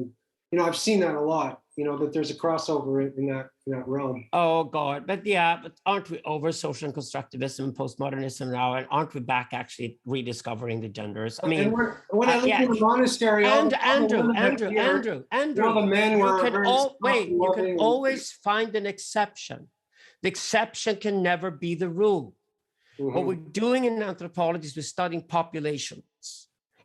Speaker 1: I've seen that a lot, that there's a crossover in that realm.
Speaker 3: Oh God, but yeah, but aren't we over social constructivism and postmodernism now? And aren't we back actually rediscovering the genders? I mean,
Speaker 1: and when I lived in the monastery,
Speaker 3: and Andrew,
Speaker 1: the men were
Speaker 3: you can always find an exception. The exception can never be the rule.
Speaker 1: Mm-hmm.
Speaker 3: What we're doing in anthropology is we're studying populations.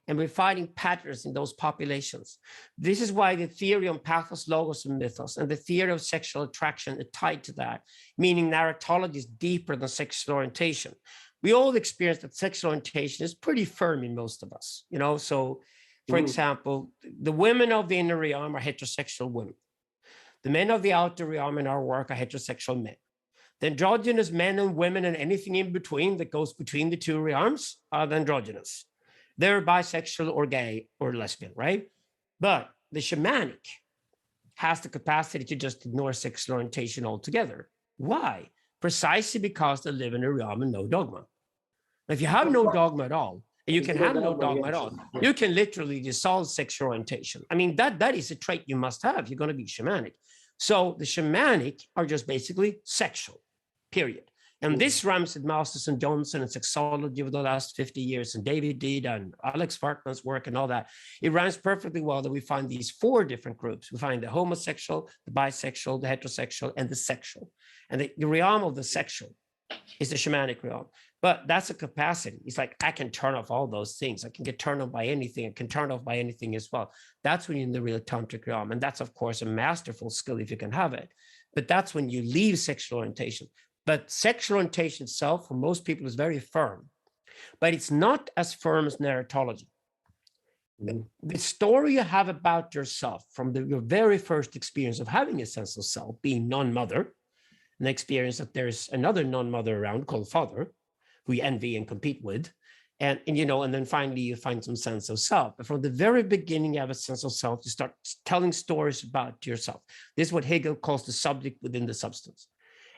Speaker 3: And we're finding patterns in those populations. This is why the theory on pathos, logos, and mythos, and the theory of sexual attraction are tied to that, meaning narratology is deeper than sexual orientation. We all experience that sexual orientation is pretty firm in most of us, So, for example, the women of the inner realm are heterosexual women. The men of the outer realm in our work are heterosexual men. The androgynous men and women and anything in between that goes between the two realms are the androgynous. They're bisexual or gay or lesbian, right? But the shamanic has the capacity to just ignore sexual orientation altogether. Why? Precisely because they live in a realm and no dogma. If you have no dogma at all, and you can have no dogma at all, you can literally dissolve sexual orientation. I mean, that is a trait you must have. You're going to be shamanic. So the shamanic are just basically sexual, period. And this runs with Masters and Johnson and sexology over the last 50 years, and David Deed and Alex Fartman's work and all that. It runs perfectly well that we find these 4 different groups. We find the homosexual, the bisexual, the heterosexual, and the sexual. And the realm of the sexual is the shamanic realm. But that's a capacity. It's like, I can turn off all those things. I can get turned on by anything. I can turn off by anything as well. That's when you're in the real tantric realm. And that's, of course, a masterful skill if you can have it. But that's when you leave sexual orientation. But sexual orientation itself, for most people, is very firm. But it's not as firm as narratology. The story you have about yourself from your very first experience of having a sense of self, being non-mother, and the experience that there's another non-mother around called father, who you envy and compete with, and then finally you find some sense of self. But from the very beginning, you have a sense of self. You start telling stories about yourself. This is what Hegel calls the subject within the substance.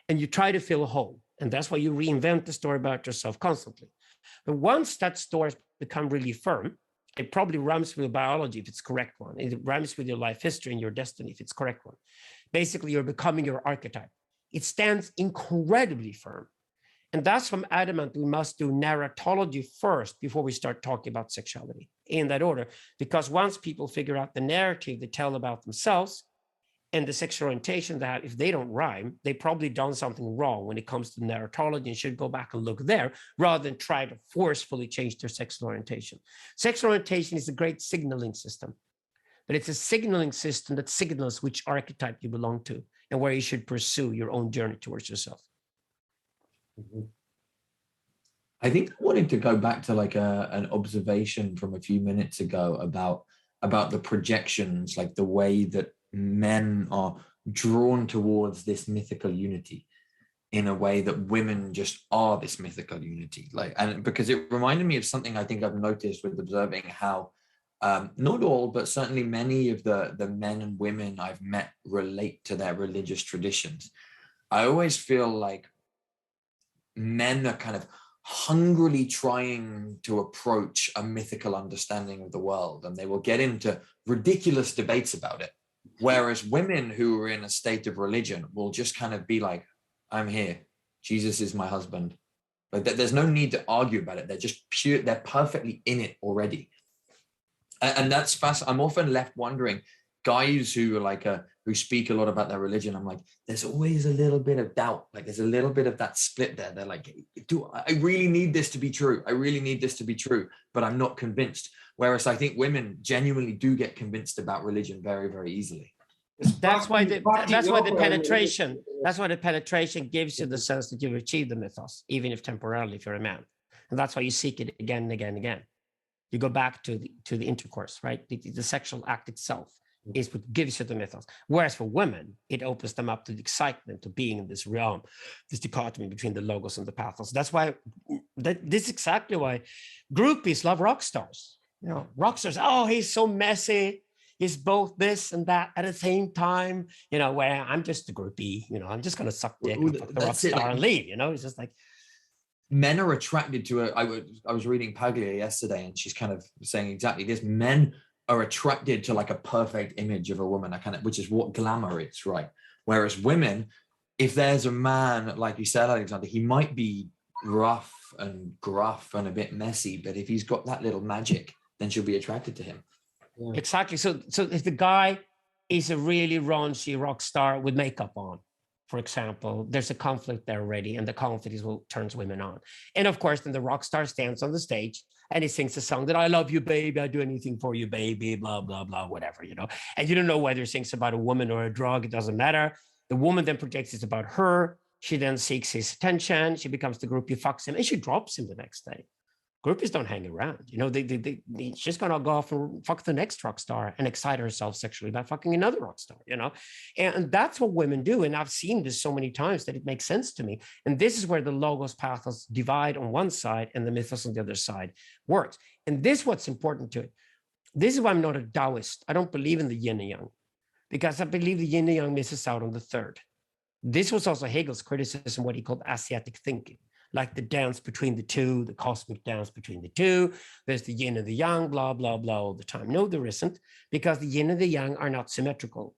Speaker 3: And you try to feel whole. And that's why you reinvent the story about yourself constantly. But once that story has become really firm, it probably rhymes with biology if it's correct one. It rhymes with your life history and your destiny if it's correct one. Basically, you're becoming your archetype. It stands incredibly firm. And that's from adamant we must do narratology first before we start talking about sexuality, in that order. Because once people figure out the narrative they tell about themselves, and the sexual orientation that if they don't rhyme, they probably done something wrong when it comes to narratology and should go back and look there rather than try to forcefully change their sexual orientation. Sexual orientation is a great signaling system, but it's a signaling system that signals which archetype you belong to and where you should pursue your own journey towards yourself.
Speaker 2: I think I wanted to go back to like an observation from a few minutes ago about the projections, like the way that men are drawn towards this mythical unity in a way that women just are this mythical unity. And because it reminded me of something I think I've noticed with observing how not all, but certainly many of the men and women I've met relate to their religious traditions. I always feel like men are kind of hungrily trying to approach a mythical understanding of the world, and they will get into ridiculous debates about it. Whereas women who are in a state of religion will just kind of be like, I'm here. Jesus is my husband. Like there's no need to argue about it. They're just pure, they're perfectly in it already. And that's fast. I'm often left wondering, guys who are like, who speak a lot about their religion, I'm like, there's always a little bit of doubt. Like there's a little bit of that split there. They're like, I really need this to be true. I really need this to be true, but I'm not convinced. Whereas I think women genuinely do get convinced about religion very, very easily.
Speaker 3: That's why the penetration gives you the sense that you've achieved the mythos, even if temporarily, if you're a man. And that's why you seek it again and again and again. You go back to the intercourse, right? The sexual act itself is what gives you the mythos. Whereas for women, it opens them up to the excitement of being in this realm, this dichotomy between the logos and the pathos. That's why, this is exactly why groupies love rock stars. Rock stars, oh, he's so messy. He's both this and that at the same time, where I'm just a groupie, I'm just going to suck dick and fuck the rock star and leave, it's just like.
Speaker 2: Men are attracted to I was reading Paglia yesterday, and she's kind of saying exactly this. Men are attracted to like a perfect image of a woman, which is what glamour is, right? Whereas women, if there's a man, like you said, Alexander, he might be rough and gruff and a bit messy, but if he's got that little magic, then she'll be attracted to him.
Speaker 1: Yeah.
Speaker 3: Exactly. So if the guy is a really raunchy rock star with makeup on, for example, there's a conflict there already, and the conflict is what turns women on. And of course, then the rock star stands on the stage and he sings a song that I love you, baby, I do anything for you, baby, blah, blah, blah, whatever, you know. And you don't know whether he sings about a woman or a drug, it doesn't matter. The woman then projects it's about her. She then seeks his attention. She becomes the groupie, fucks him, and she drops him the next day. Groupies don't hang around, you know. She's gonna go off and fuck the next rock star and excite herself sexually by fucking another rock star, you know. And that's what women do. And I've seen this so many times that it makes sense to me. And this is where the logos pathos divide on one side and the mythos on the other side works. And this is what's important to it. This is why I'm not a Taoist. I don't believe in the yin and yang, because I believe the yin and yang misses out on the third. This was also Hegel's criticism, what he called Asiatic thinking, like the dance between the two, the cosmic dance between the two. There's the yin and the yang, blah, blah, blah, all the time. No, there isn't, because the yin and the yang are not symmetrical.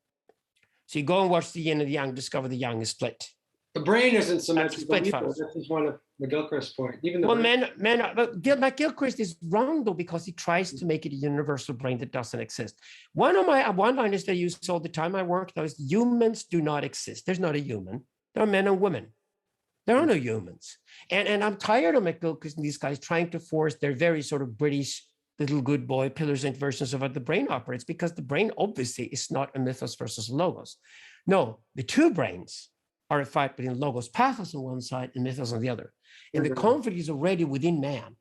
Speaker 3: So you go and watch the yin and the yang, discover the yang is split.
Speaker 1: The brain isn't symmetrical
Speaker 3: split
Speaker 1: either.
Speaker 3: phase.
Speaker 1: This is one of McGilchrist's point. Even the
Speaker 3: Well,
Speaker 1: brain-
Speaker 3: McGilchrist is wrong, though, because he tries to make it a universal brain that doesn't exist. One of my one-liners that I use all the time I work though is humans do not exist. There's not a human. There are men and women. There are no humans. And I'm tired of McGilchrist and these guys trying to force their very sort of British little good boy pillars and versions of how the brain operates, because the brain obviously is not a mythos versus logos. No, the two brains are a fight between logos, pathos on one side and mythos on the other. And the conflict is already within man.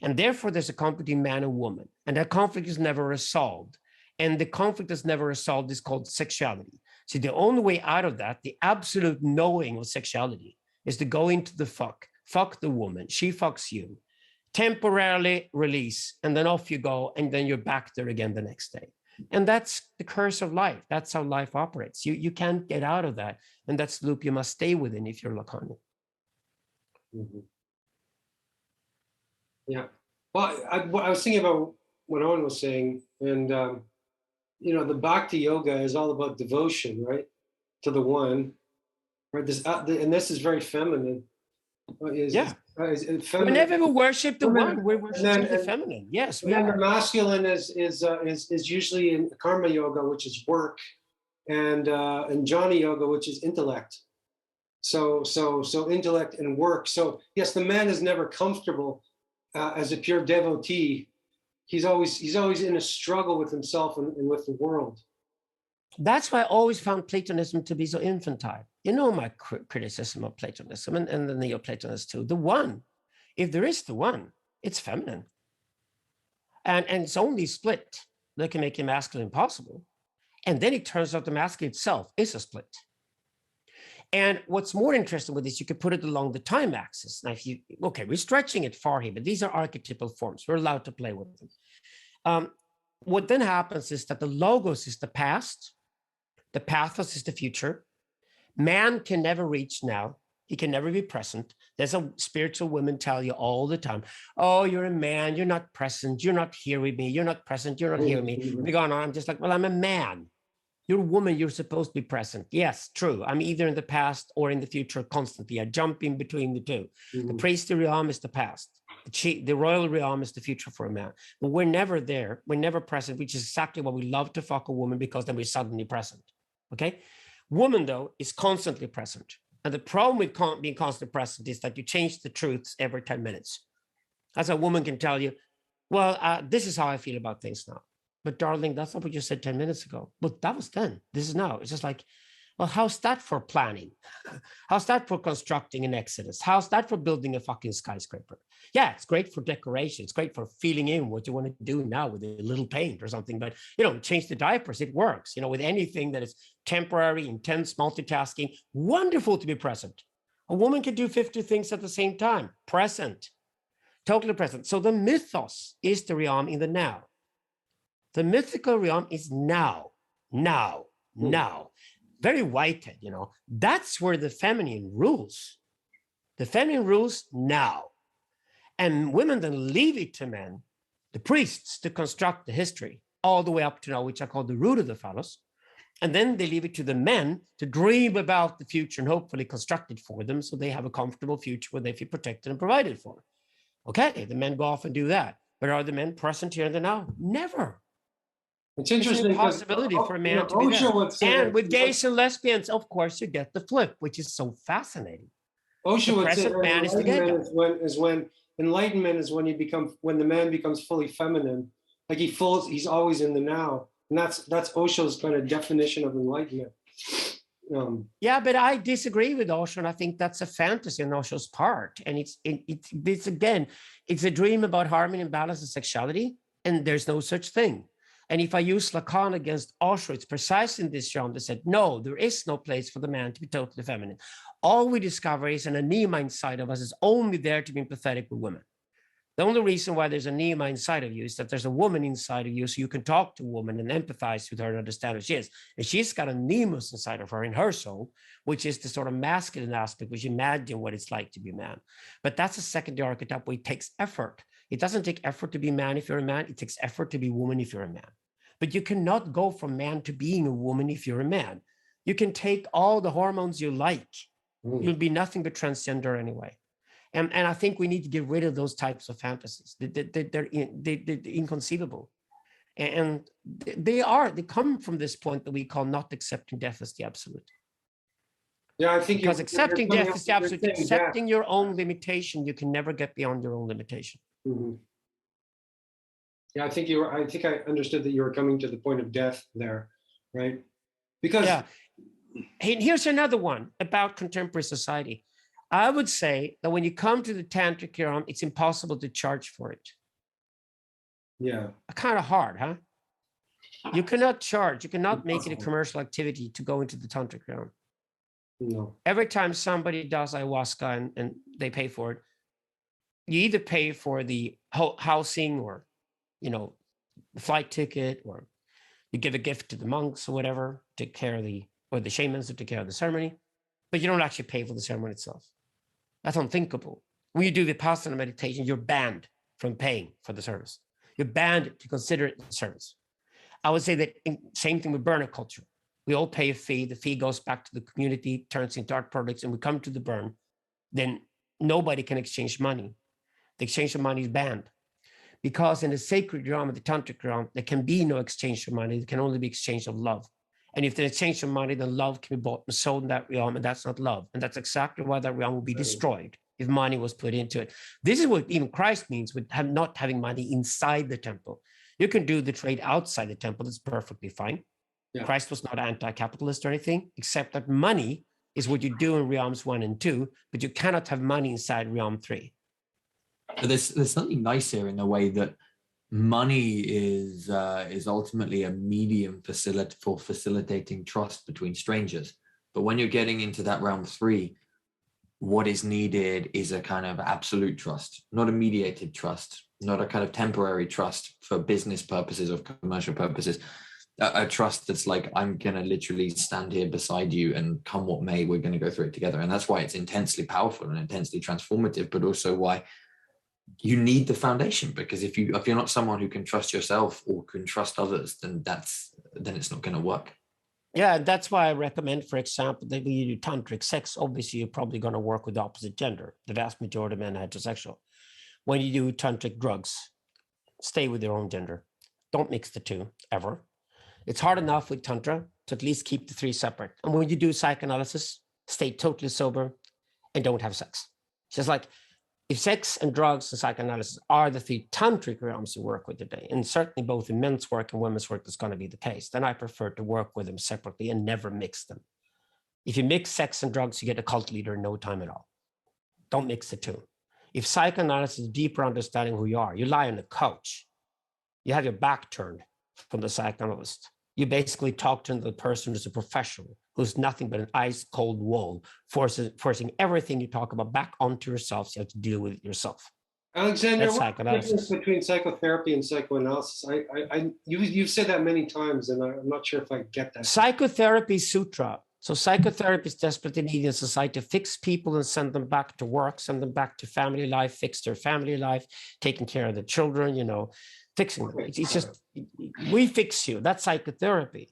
Speaker 3: And therefore there's a conflict between man and woman. And that conflict is never resolved. And the conflict that's never resolved is called sexuality. So the only way out of that, the absolute knowing of sexuality, is to go into the fuck the woman, she fucks you, temporarily release, and then off you go, and then you're back there again the next day. And that's the curse of life. That's how life operates. You can't get out of that. And that's the loop you must stay within if you're Lacanian.
Speaker 1: Mhm. Yeah. Well, I was thinking about what Owen was saying, and you know, the Bhakti yoga is all about devotion, right, to the one, right? And this is very feminine.
Speaker 3: Yeah.
Speaker 1: Is feminine.
Speaker 3: Whenever we worship the
Speaker 1: Feminine.
Speaker 3: one, we're worshiping the feminine. Yes, we
Speaker 1: And then
Speaker 3: are.
Speaker 1: the masculine is usually in karma yoga, which is work, and jnana yoga, which is intellect. So intellect and work. So yes, the man is never comfortable as a pure devotee. He's always in a struggle with himself and with the world.
Speaker 3: That's why I always found Platonism to be so infantile. You know my criticism of Platonism and the Neoplatonists too. The one, if there is the one, it's feminine. And it's only split that can make a masculine possible. And then it turns out the masculine itself is a split. And what's more interesting with this, you could put it along the time axis. Now, we're stretching it far here, but these are archetypal forms. We're allowed to play with them. What then happens is that the logos is the past, the pathos is the future. Man can never reach now. He can never be present. There's a spiritual women tell you all the time, oh, you're a man, you're not present, you're not here with me, you're not present, you're not here with me. We go on, I'm just like, well, I'm a man. You're a woman, you're supposed to be present. Yes, true. I'm either in the past or in the future constantly. I jump in between the two. The priestly realm is the past. The royal realm is the future for a man. But we're never there. We're never present, which is exactly why we love to fuck a woman, because then we're suddenly present. Okay? Woman, though, is constantly present. And the problem with being constantly present is that you change the truths every 10 minutes. As a woman can tell you, well, this is how I feel about things now. But darling, that's not what you said 10 minutes ago. But that was then. This is now. It's just like, well, how's that for planning? How's that for constructing an exodus? How's that for building a fucking skyscraper? Yeah, it's great for decoration. It's great for feeling in what you want to do now with a little paint or something. But, change the diapers. It works. With anything that is temporary, intense, multitasking, wonderful to be present. A woman can do 50 things at the same time. Present. Totally present. So the mythos is the realm in the now. The mythical realm is now. Very whitehead, That's where the feminine rules. The feminine rules now. And women then leave it to men, the priests, to construct the history. all the way up to now, which I call the root of the phallus. And then they leave it to the men to dream about the future and hopefully construct it for them so they have a comfortable future where they feel protected and provided for. Okay, the men go off and do that. But are the men present here and now? Never.
Speaker 1: It's interesting.
Speaker 3: It's an impossibility for a man to be there. And with gays and lesbians, of course, you get the flip, which is so fascinating.
Speaker 1: Osho would say
Speaker 3: man is the gay guy.
Speaker 1: Enlightenment is when you become, when the man becomes fully feminine, like he's always in the now. And that's Osho's kind of definition of enlightenment.
Speaker 3: Yeah, but I disagree with Osho, and I think that's a fantasy on Osho's part. And it's again, it's a dream about harmony and balance and sexuality, and there's no such thing. And if I use Lacan against Osho, it's precisely in this genre that said, no, there is no place for the man to be totally feminine. All we discover is an anima inside of us is only there to be empathetic with women. The only reason why there's an anima inside of you is that there's a woman inside of you, so you can talk to a woman and empathize with her and understand who she is. And she's got an animus inside of her, in her soul, which is the sort of masculine aspect, which imagine what it's like to be a man. But that's a secondary archetype where it takes effort. It doesn't take effort to be man if you're a man. It takes effort to be woman if you're a man. But you cannot go from man to being a woman if you're a man. You can take all the hormones you like. You'll be nothing but transgender anyway. And I think we need to get rid of those types of fantasies. They're inconceivable. And they come from this point that we call not accepting death as the absolute.
Speaker 1: Yeah, I think
Speaker 3: because accepting death is the absolute. Accepting your own limitation, you can never get beyond your own limitation.
Speaker 1: Mm-hmm. Yeah, I think I understood that you were coming to the point of death there, right? Because
Speaker 3: yeah. Here's another one about contemporary society. I would say that when you come to the tantric realm, it's impossible to charge for it.
Speaker 1: Yeah.
Speaker 3: Kind of hard, huh? You cannot charge. You cannot make it a commercial activity to go into the tantric realm.
Speaker 1: No.
Speaker 3: Every time somebody does ayahuasca and they pay for it, you either pay for the housing or, the flight ticket, or you give a gift to the monks or whatever, take care of or the shamans to take care of the ceremony, but you don't actually pay for the ceremony itself. That's unthinkable. When you do Vipassana meditation, you're banned from paying for the service. You're banned to consider it a service. I would say that same thing with burner culture. We all pay a fee. The fee goes back to the community, turns into art products, and we come to the burn. Then nobody can exchange money. The exchange of money is banned. Because in the sacred realm, of the tantric realm, there can be no exchange of money. There can only be exchange of love. And if there's exchange of money, then love can be bought and sold in that realm, and that's not love. And that's exactly why that realm will be destroyed if money was put into it. This is what even Christ means with not having money inside the temple. You can do the trade outside the temple. That's perfectly fine. Yeah. Christ was not anti-capitalist or anything, except that money is what you do in realms 1 and 2, but you cannot have money inside realm 3.
Speaker 2: But there's something nice here in the way that money is ultimately a medium for facilitating trust between strangers. But when you're getting into that realm 3, what is needed is a kind of absolute trust, not a mediated trust, not a kind of temporary trust for business purposes or commercial purposes. A trust that's like, I'm going to literally stand here beside you and come what may, we're going to go through it together. And that's why it's intensely powerful and intensely transformative, but also why you need the foundation, because if you're not someone who can trust yourself or can trust others, then it's not going to work.
Speaker 3: Yeah, that's why I recommend, for example, that when you do tantric sex, obviously you're probably going to work with the opposite gender. The vast majority of men are heterosexual. When you do tantric drugs, stay with your own gender. Don't mix the two ever. It's hard enough with tantra to at least keep the 3 separate. And when you do psychoanalysis, stay totally sober and don't have sex. It's just like, if sex and drugs and psychoanalysis are the 3 tantric realms you work with today, and certainly both in men's work and women's work, that's going to be the case, then I prefer to work with them separately and never mix them. If you mix sex and drugs, you get a cult leader in no time at all. Don't mix the two. If psychoanalysis is deeper understanding who you are, you lie on the couch, you have your back turned from the psychoanalyst. You basically talk to the person who's a professional, who's nothing but an ice cold wall, forcing everything you talk about back onto yourself, so you have to deal with it yourself.
Speaker 1: Alexander, what's the difference between psychotherapy and psychoanalysis? You've said that many times, and I'm not sure if I get that.
Speaker 3: Psychotherapy is sutra. So psychotherapy is desperately needed in society to fix people and send them back to work, send them back to family life, fix their family life, taking care of the children, fixing them. It's just, we fix you. That's psychotherapy.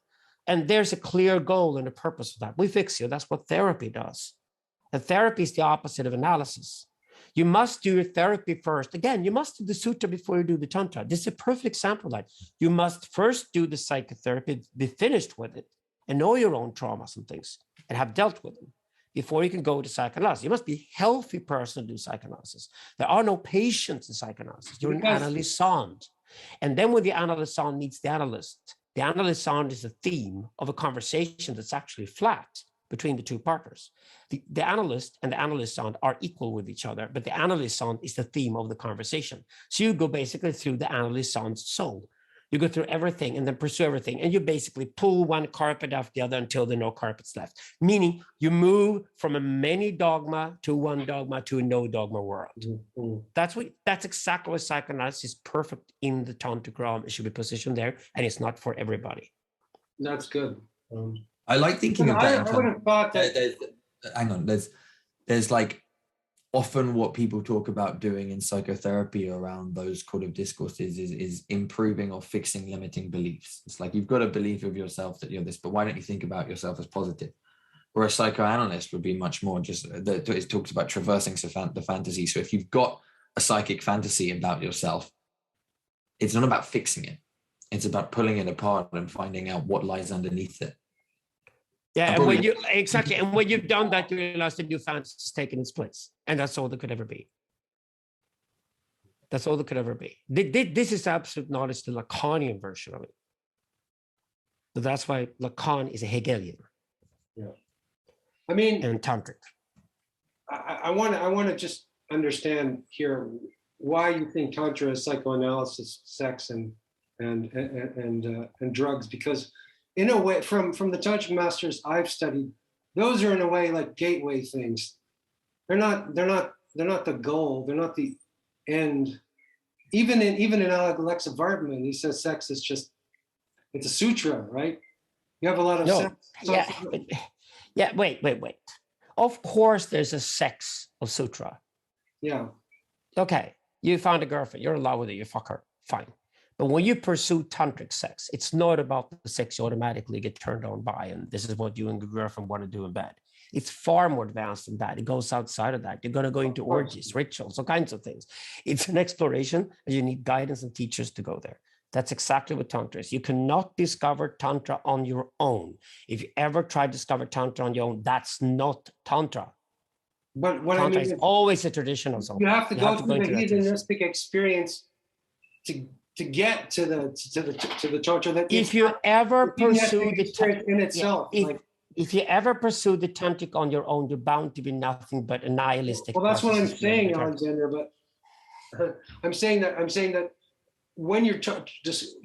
Speaker 3: And there's a clear goal and a purpose of that. We fix you. That's what therapy does. And therapy is the opposite of analysis. You must do your therapy first. Again, you must do the sutra before you do the tantra. This is a perfect example of that. You must first do the psychotherapy, be finished with it, and know your own traumas and things, and have dealt with them before you can go to psychoanalysis. You must be a healthy person to do psychoanalysis. There are no patients in psychoanalysis. You're an analysand. And then when the analysand meets the analysand is the theme of a conversation that's actually flat between the two partners. The analyst and the analysand are equal with each other, but the analysand is the theme of the conversation. So you go basically through the analysand's soul. You go through everything and then pursue everything. And you basically pull one carpet after the other until there are no carpets left. Meaning you move from a many dogma to one dogma to a no dogma world. Mm-hmm. That's exactly what psychoanalysis is perfect in the tantric realm. It should be positioned there, and it's not for everybody.
Speaker 1: That's good.
Speaker 2: I like thinking of that.
Speaker 1: I would have thought that.
Speaker 2: Hang on, there's like often what people talk about doing in psychotherapy around those kind of discourses is improving or fixing limiting beliefs. It's like you've got a belief of yourself that you're this, but why don't you think about yourself as positive? Or a psychoanalyst would be much more just, it talks about traversing the fantasy. So if you've got a psychic fantasy about yourself, it's not about fixing it. It's about pulling it apart and finding out what lies underneath it.
Speaker 3: Yeah, and when you've done that, you realize the new fantasy has taken its place, and that's all there could ever be. That's all there could ever be. This is absolute knowledge, the Lacanian version of it. So that's why Lacan is a Hegelian.
Speaker 1: Yeah, I mean,
Speaker 3: and tantric.
Speaker 1: I want to just understand here why you think tantra is psychoanalysis, sex, and drugs, because in a way, from the tantric masters I've studied, those are in a way like gateway things. They're not the goal. They're not the end. Even in Alexa Vartman, he says sex is just, it's a sutra, right? You have a lot of sex.
Speaker 3: Yeah. Wait. Of course, there's a sex of sutra.
Speaker 1: Yeah.
Speaker 3: Okay. You found a girlfriend. You're in love with her. You fuck her. Fine. But when you pursue tantric sex, it's not about the sex you automatically get turned on by, and this is what you and your girlfriend want to do in bed. It's far more advanced than that. It goes outside of that. You're going to go into orgies, rituals, all kinds of things. It's an exploration, and you need guidance and teachers to go there. That's exactly what Tantra is. You cannot discover Tantra on your own. If you ever try to discover Tantra on your own, that's not Tantra.
Speaker 1: But what
Speaker 3: Tantra
Speaker 1: I mean
Speaker 3: is always a tradition of something.
Speaker 1: You have to go through the hedonistic experience to get to the Tantra. That
Speaker 3: if you ever pursue the
Speaker 1: tantric in itself,
Speaker 3: if you ever pursue the tantric on your own, you're bound to be nothing but a nihilistic.
Speaker 1: Well, that's what I'm saying, Alexander. But I'm saying that when you're just,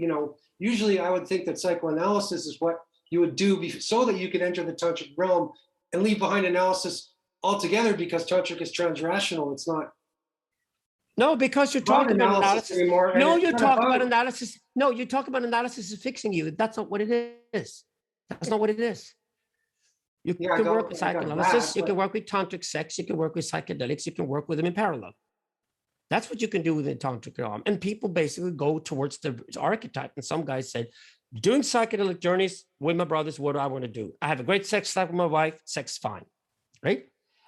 Speaker 1: usually I would think that psychoanalysis is what you would do so that you could enter the tantric realm and leave behind analysis altogether, because tantric is transrational. It's not.
Speaker 3: No, because you're talking about analysis. No, you talk about analysis. No, you talk about analysis is fixing you. That's not what it is. That's not what it is. You can work with psychoanalysis. You can work with tantric sex. You can work with psychedelics. You can work with them in parallel. That's what you can do with the tantric realm. And people basically go towards the archetype. And some guys said, doing psychedelic journeys with my brothers, what do I want to do? I have a great sex life with my wife. Sex fine, right?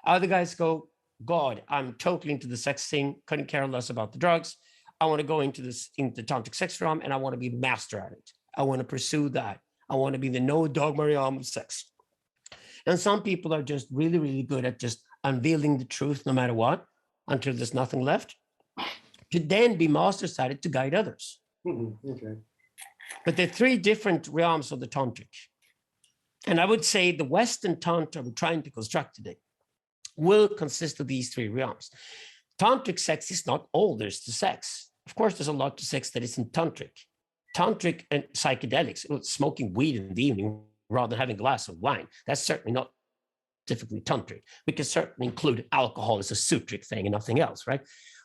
Speaker 3: Other guys go, God, I'm totally into the sex thing, couldn't care less about the drugs. I want to go into the tantric sex realm, and I want to be master at it. I want to pursue that. I want to be the no dogma realm of sex. And some people are just really, really good at just unveiling the truth no matter what, until there's nothing left, to then be masters at it to guide others.
Speaker 1: Mm-hmm. Okay.
Speaker 3: But there are three different realms of the tantric. And I would say the Western tantra we're trying to construct today will consist of these three realms. Tantric sex is not all there's to sex. Of course, there's a lot to sex that isn't tantric. Tantric and psychedelics, smoking weed in the evening rather than having a glass of wine, that's certainly not typically tantric. We can certainly include alcohol as a sutric thing and nothing else, right?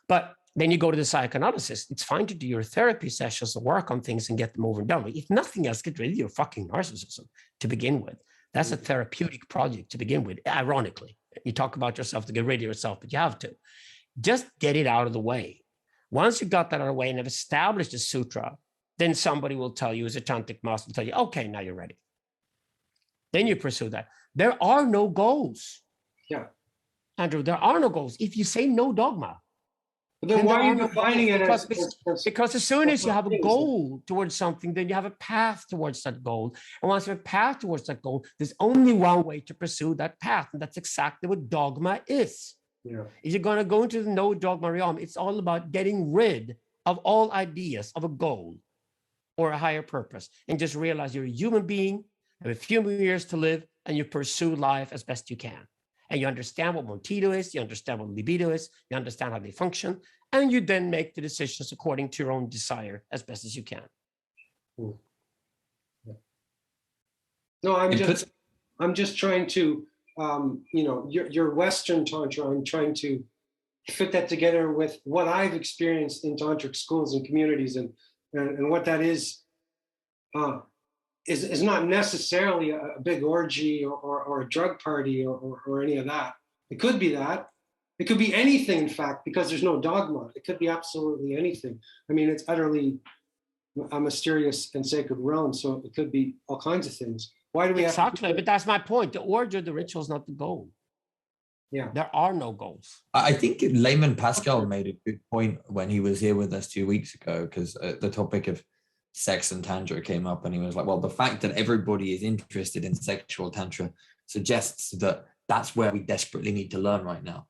Speaker 3: But then you go to the psychoanalysis. It's fine to do your therapy sessions and work on things and get them over and done with. If nothing else, get rid of your fucking narcissism to begin with. That's a therapeutic project to begin with, ironically. You talk about yourself to get rid of yourself, but you have to. Just get it out of the way. Once you got that out of the way and have established a sutra, then somebody will tell you, as a tantric master, will tell you, okay, now you're ready. Then you pursue that. There are no goals.
Speaker 1: Yeah.
Speaker 3: Andrew, there are no goals. If you say no dogma,
Speaker 1: But then why are you
Speaker 3: no
Speaker 1: defining it
Speaker 3: goals. Because as soon as you have a
Speaker 1: things,
Speaker 3: goal towards something, then you have a path towards that goal. And once you have a path towards that goal, there's only one way to pursue that path. And that's exactly what dogma is.
Speaker 1: Yeah.
Speaker 3: If you're going to go into the no dogma realm, it's all about getting rid of all ideas of a goal or a higher purpose, and just realize you're a human being, have a few more years to live, and you pursue life as best you can. And you understand what motivo is, you understand what libido is, you understand how they function, and you then make the decisions according to your own desire as best as you can.
Speaker 1: No, I'm just trying to, your Western Tantra, I'm trying to fit that together with what I've experienced in tantric schools and communities, and what that is not necessarily a big orgy or a drug party or any of that. It could be that. It could be anything, in fact, because there's no dogma. It could be absolutely anything. I mean, it's utterly a mysterious and sacred realm, so it could be all kinds of things. Why do we have
Speaker 3: Exactly, but that's my point. The orgy of the ritual is not the goal.
Speaker 1: Yeah.
Speaker 3: There are no goals.
Speaker 2: I think Layman Pascal made a good point when he was here with us 2 weeks ago, because the topic of sex and tantra came up, and he was like, well, the fact that everybody is interested in sexual tantra suggests that that's where we desperately need to learn right now.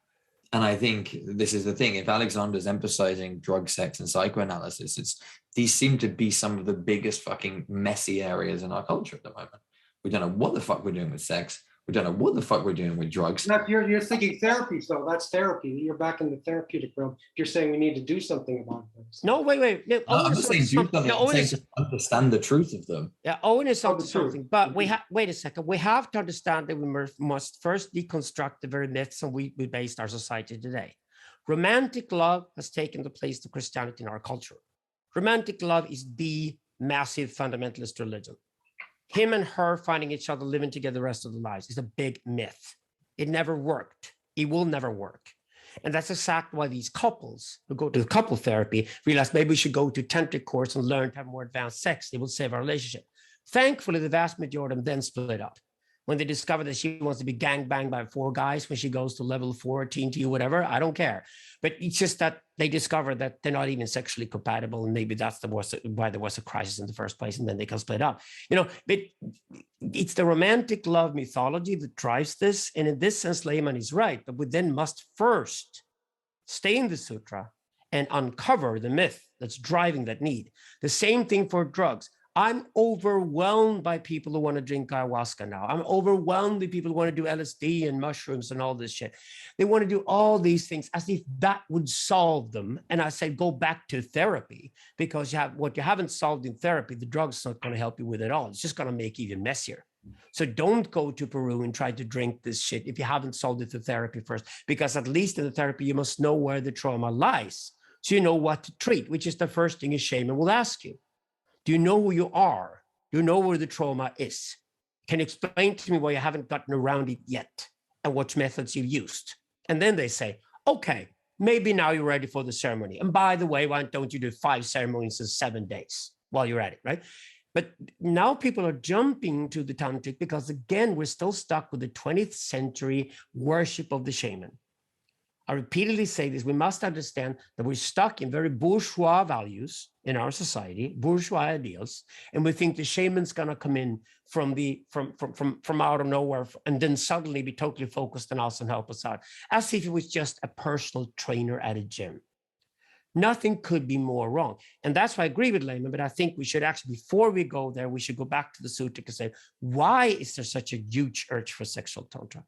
Speaker 2: And I think this is the thing. If Alexander's emphasizing drug, sex, and psychoanalysis, these seem to be some of the biggest fucking messy areas in our culture at the moment. We don't know what the fuck we're doing with sex. We don't know what the fuck we're doing with drugs.
Speaker 1: You're thinking therapy, so that's therapy. You're back in the therapeutic realm. You're saying we need to do something about this.
Speaker 3: No, wait.
Speaker 2: No, I'm not saying do something. No, I'm saying to understand the truth of them.
Speaker 3: Yeah, Owen is onto something, but wait a second. We have to understand that we must first deconstruct the very myths on we based our society today. Romantic love has taken the place of Christianity in our culture. Romantic love is the massive fundamentalist religion. Him and her finding each other, living together the rest of their lives is a big myth. It never worked. It will never work. And that's exactly why these couples who go to couple therapy realize maybe we should go to tantric course and learn to have more advanced sex. It will save our relationship. Thankfully, the vast majority of them then split up. When they discover that she wants to be gangbanged by 4 guys when she goes to level 4, TNT, whatever, I don't care. But it's just that they discover that they're not even sexually compatible, and maybe that's why there was a crisis in the first place, and then they can split up. But it's the romantic love mythology that drives this, and in this sense, Layman is right. But we then must first stay in the sutra and uncover the myth that's driving that need. The same thing for drugs. I'm overwhelmed by people who want to drink ayahuasca now. I'm overwhelmed by people who want to do LSD and mushrooms and all this shit. They want to do all these things as if that would solve them. And I say, go back to therapy, because what you haven't solved in therapy, the drug's not going to help you with at all. It's just going to make it even messier. So don't go to Peru and try to drink this shit if you haven't solved it through therapy first, because at least in the therapy, you must know where the trauma lies. So you know what to treat, which is the first thing a shaman will ask you. Do you know who you are? Do you know where the trauma is? Can you explain to me why you haven't gotten around it yet and what methods you've used? And then they say, okay, maybe now you're ready for the ceremony. And by the way, why don't you do 5 ceremonies in 7 days while you're at it, right? But now people are jumping to the tantric because, again, we're still stuck with the 20th century worship of the shaman. I repeatedly say this, we must understand that we're stuck in very bourgeois values in our society, bourgeois ideals, and we think the shaman's gonna come in from out of nowhere and then suddenly be totally focused on us and help us out, as if it was just a personal trainer at a gym. Nothing could be more wrong. And that's why I agree with Layman, but I think we should actually, before we go there, we should go back to the sutric and say, why is there such a huge urge for sexual tantra?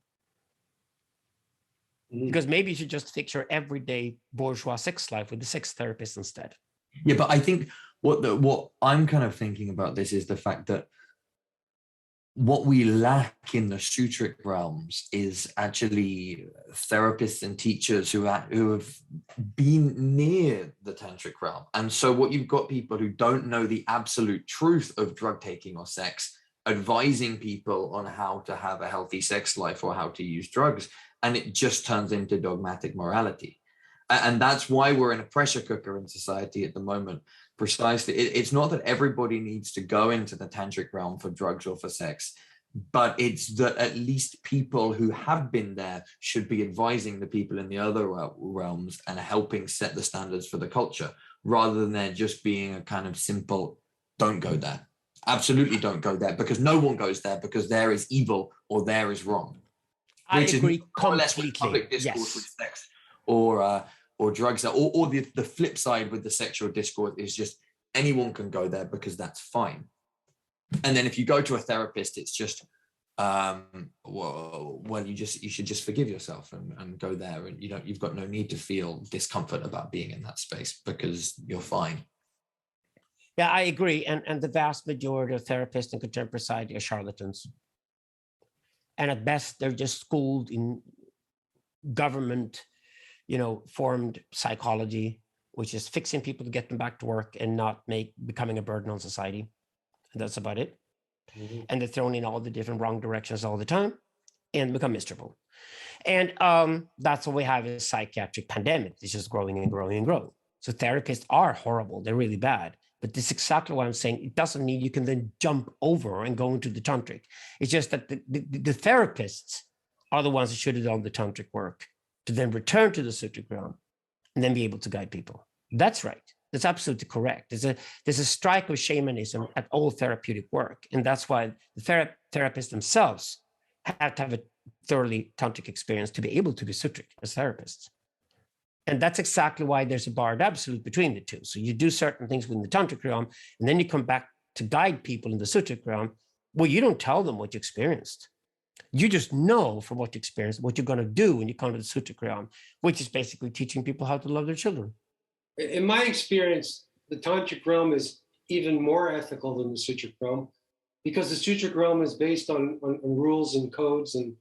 Speaker 3: Because maybe you should just fix your everyday bourgeois sex life with the sex therapist instead.
Speaker 2: Yeah, but I think what I'm kind of thinking about this is the fact that what we lack in the sutric realms is actually therapists and teachers who have been near the tantric realm. And so what you've got people who don't know the absolute truth of drug taking or sex, advising people on how to have a healthy sex life or how to use drugs. And it just turns into dogmatic morality. And that's why we're in a pressure cooker in society at the moment. Precisely. It's not that everybody needs to go into the tantric realm for drugs or for sex, but it's that at least people who have been there should be advising the people in the other realms and helping set the standards for the culture, rather than there just being a kind of simple, don't go there. Absolutely don't go there, because no one goes there, because there is evil or there is wrong.
Speaker 3: I
Speaker 2: Which
Speaker 3: agree
Speaker 2: is more or less
Speaker 3: completely.
Speaker 2: with public discourse with
Speaker 3: Yes.
Speaker 2: sex or drugs, or the flip side with the sexual discourse is just anyone can go there because that's fine. And then if you go to a therapist, it's just well, you should just forgive yourself and go there, and you've got no need to feel discomfort about being in that space because you're fine.
Speaker 3: Yeah, I agree. And the vast majority of therapists in contemporary society are charlatans. And at best, they're just schooled in government, formed psychology, which is fixing people to get them back to work and not becoming a burden on society. And that's about it. Mm-hmm. And they're thrown in all the different wrong directions all the time and become miserable. And that's what we have is a psychiatric pandemic. It's just growing and growing and growing. So therapists are horrible. They're really bad. But this is exactly what I'm saying. It doesn't mean you can then jump over and go into the tantric. It's just that the therapists are the ones that should have done the tantric work to then return to the sutric realm and then be able to guide people. That's right. That's absolutely correct. There's a strike of shamanism at all therapeutic work. And that's why the therapists themselves have to have a thoroughly tantric experience to be able to be sutric as therapists. And that's exactly why there's a barred absolute between the two. So you do certain things within the tantric realm, and then you come back to guide people in the sutric realm. Well, you don't tell them what you experienced. You just know from what you experienced what you're going to do when you come to the sutric realm, which is basically teaching people how to love their children.
Speaker 1: In my experience, the tantric realm is even more ethical than the sutric realm, because the sutric realm is based on rules and codes and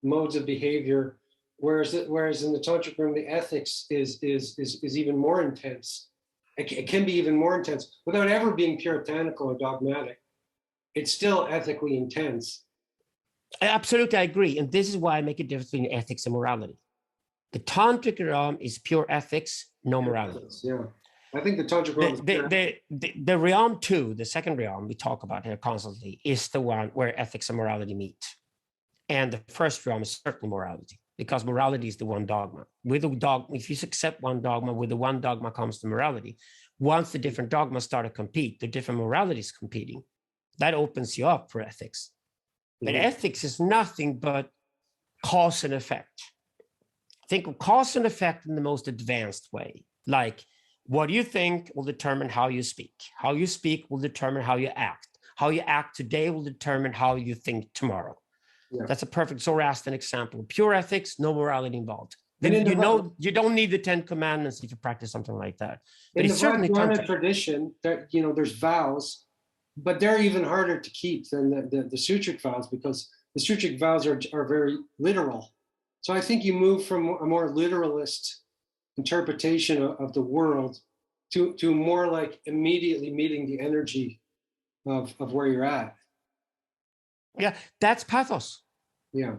Speaker 1: modes of behavior. Whereas in the tantric realm, the ethics is even more intense. It can be even more intense without ever being puritanical or dogmatic. It's still ethically intense.
Speaker 3: Absolutely, I agree. And this is why I make a difference between ethics and morality. The tantric realm is pure ethics, no morality.
Speaker 1: Yeah, I think the tantric realm
Speaker 3: the realm 2, the second realm we talk about here constantly, is the one where ethics and morality meet. And the first realm is certainly morality, because morality is the one dogma. With a dogma, if you accept one dogma, with the one dogma comes the morality. Once the different dogmas start to compete, the different moralities competing, that opens you up for ethics. But ethics is nothing but cause and effect. Think of cause and effect in the most advanced way. Like, what you think will determine how you speak. How you speak will determine how you act. How you act today will determine how you think tomorrow. Yeah. That's a perfect Zoroastrian example. Pure ethics, no morality involved. Then you don't need the 10 Commandments if you practice something like that. But
Speaker 1: in the Vajrayana tradition, that there's vows, but they're even harder to keep than the sutric vows, because the sutric vows are very literal. So I think you move from a more literalist interpretation of the world to more like immediately meeting the energy of where you're at.
Speaker 3: Yeah, that's pathos.
Speaker 1: Yeah.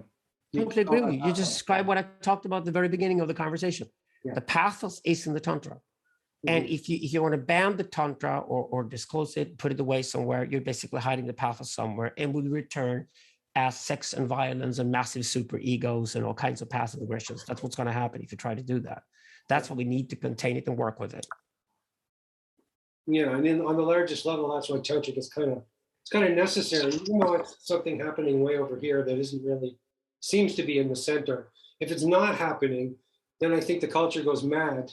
Speaker 3: Totally agree with you. You just described what I talked about at the very beginning of the conversation. Yeah. The pathos is in the tantra. Mm-hmm. And if you want to ban the tantra or disclose it, put it away somewhere, you're basically hiding the pathos somewhere, and will return as sex and violence and massive super egos and all kinds of passive aggressions. That's what's going to happen if you try to do that. That's what we need to contain it and work with it.
Speaker 1: Yeah, and then on the largest level, that's why tantric is kind of necessary, even though it's something happening way over here that isn't really, seems to be in the center. If it's not happening, then I think the culture goes mad.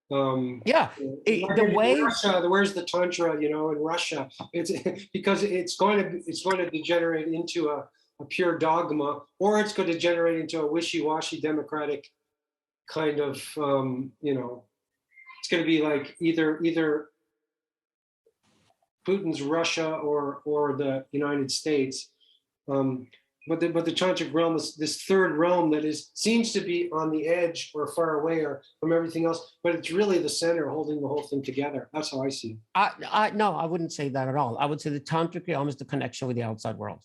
Speaker 3: The way
Speaker 1: Russia, where's the tantra? In Russia, it's because it's going to degenerate into a pure dogma, or it's going to degenerate into a wishy-washy democratic kind of. It's going to be like either Putin's Russia or the United States. But the tantric realm is this third realm that seems to be on the edge or far away or from everything else, but it's really the center holding the whole thing together. That's how I see it.
Speaker 3: No, I wouldn't say that at all. I would say the tantric realm is the connection with the outside world.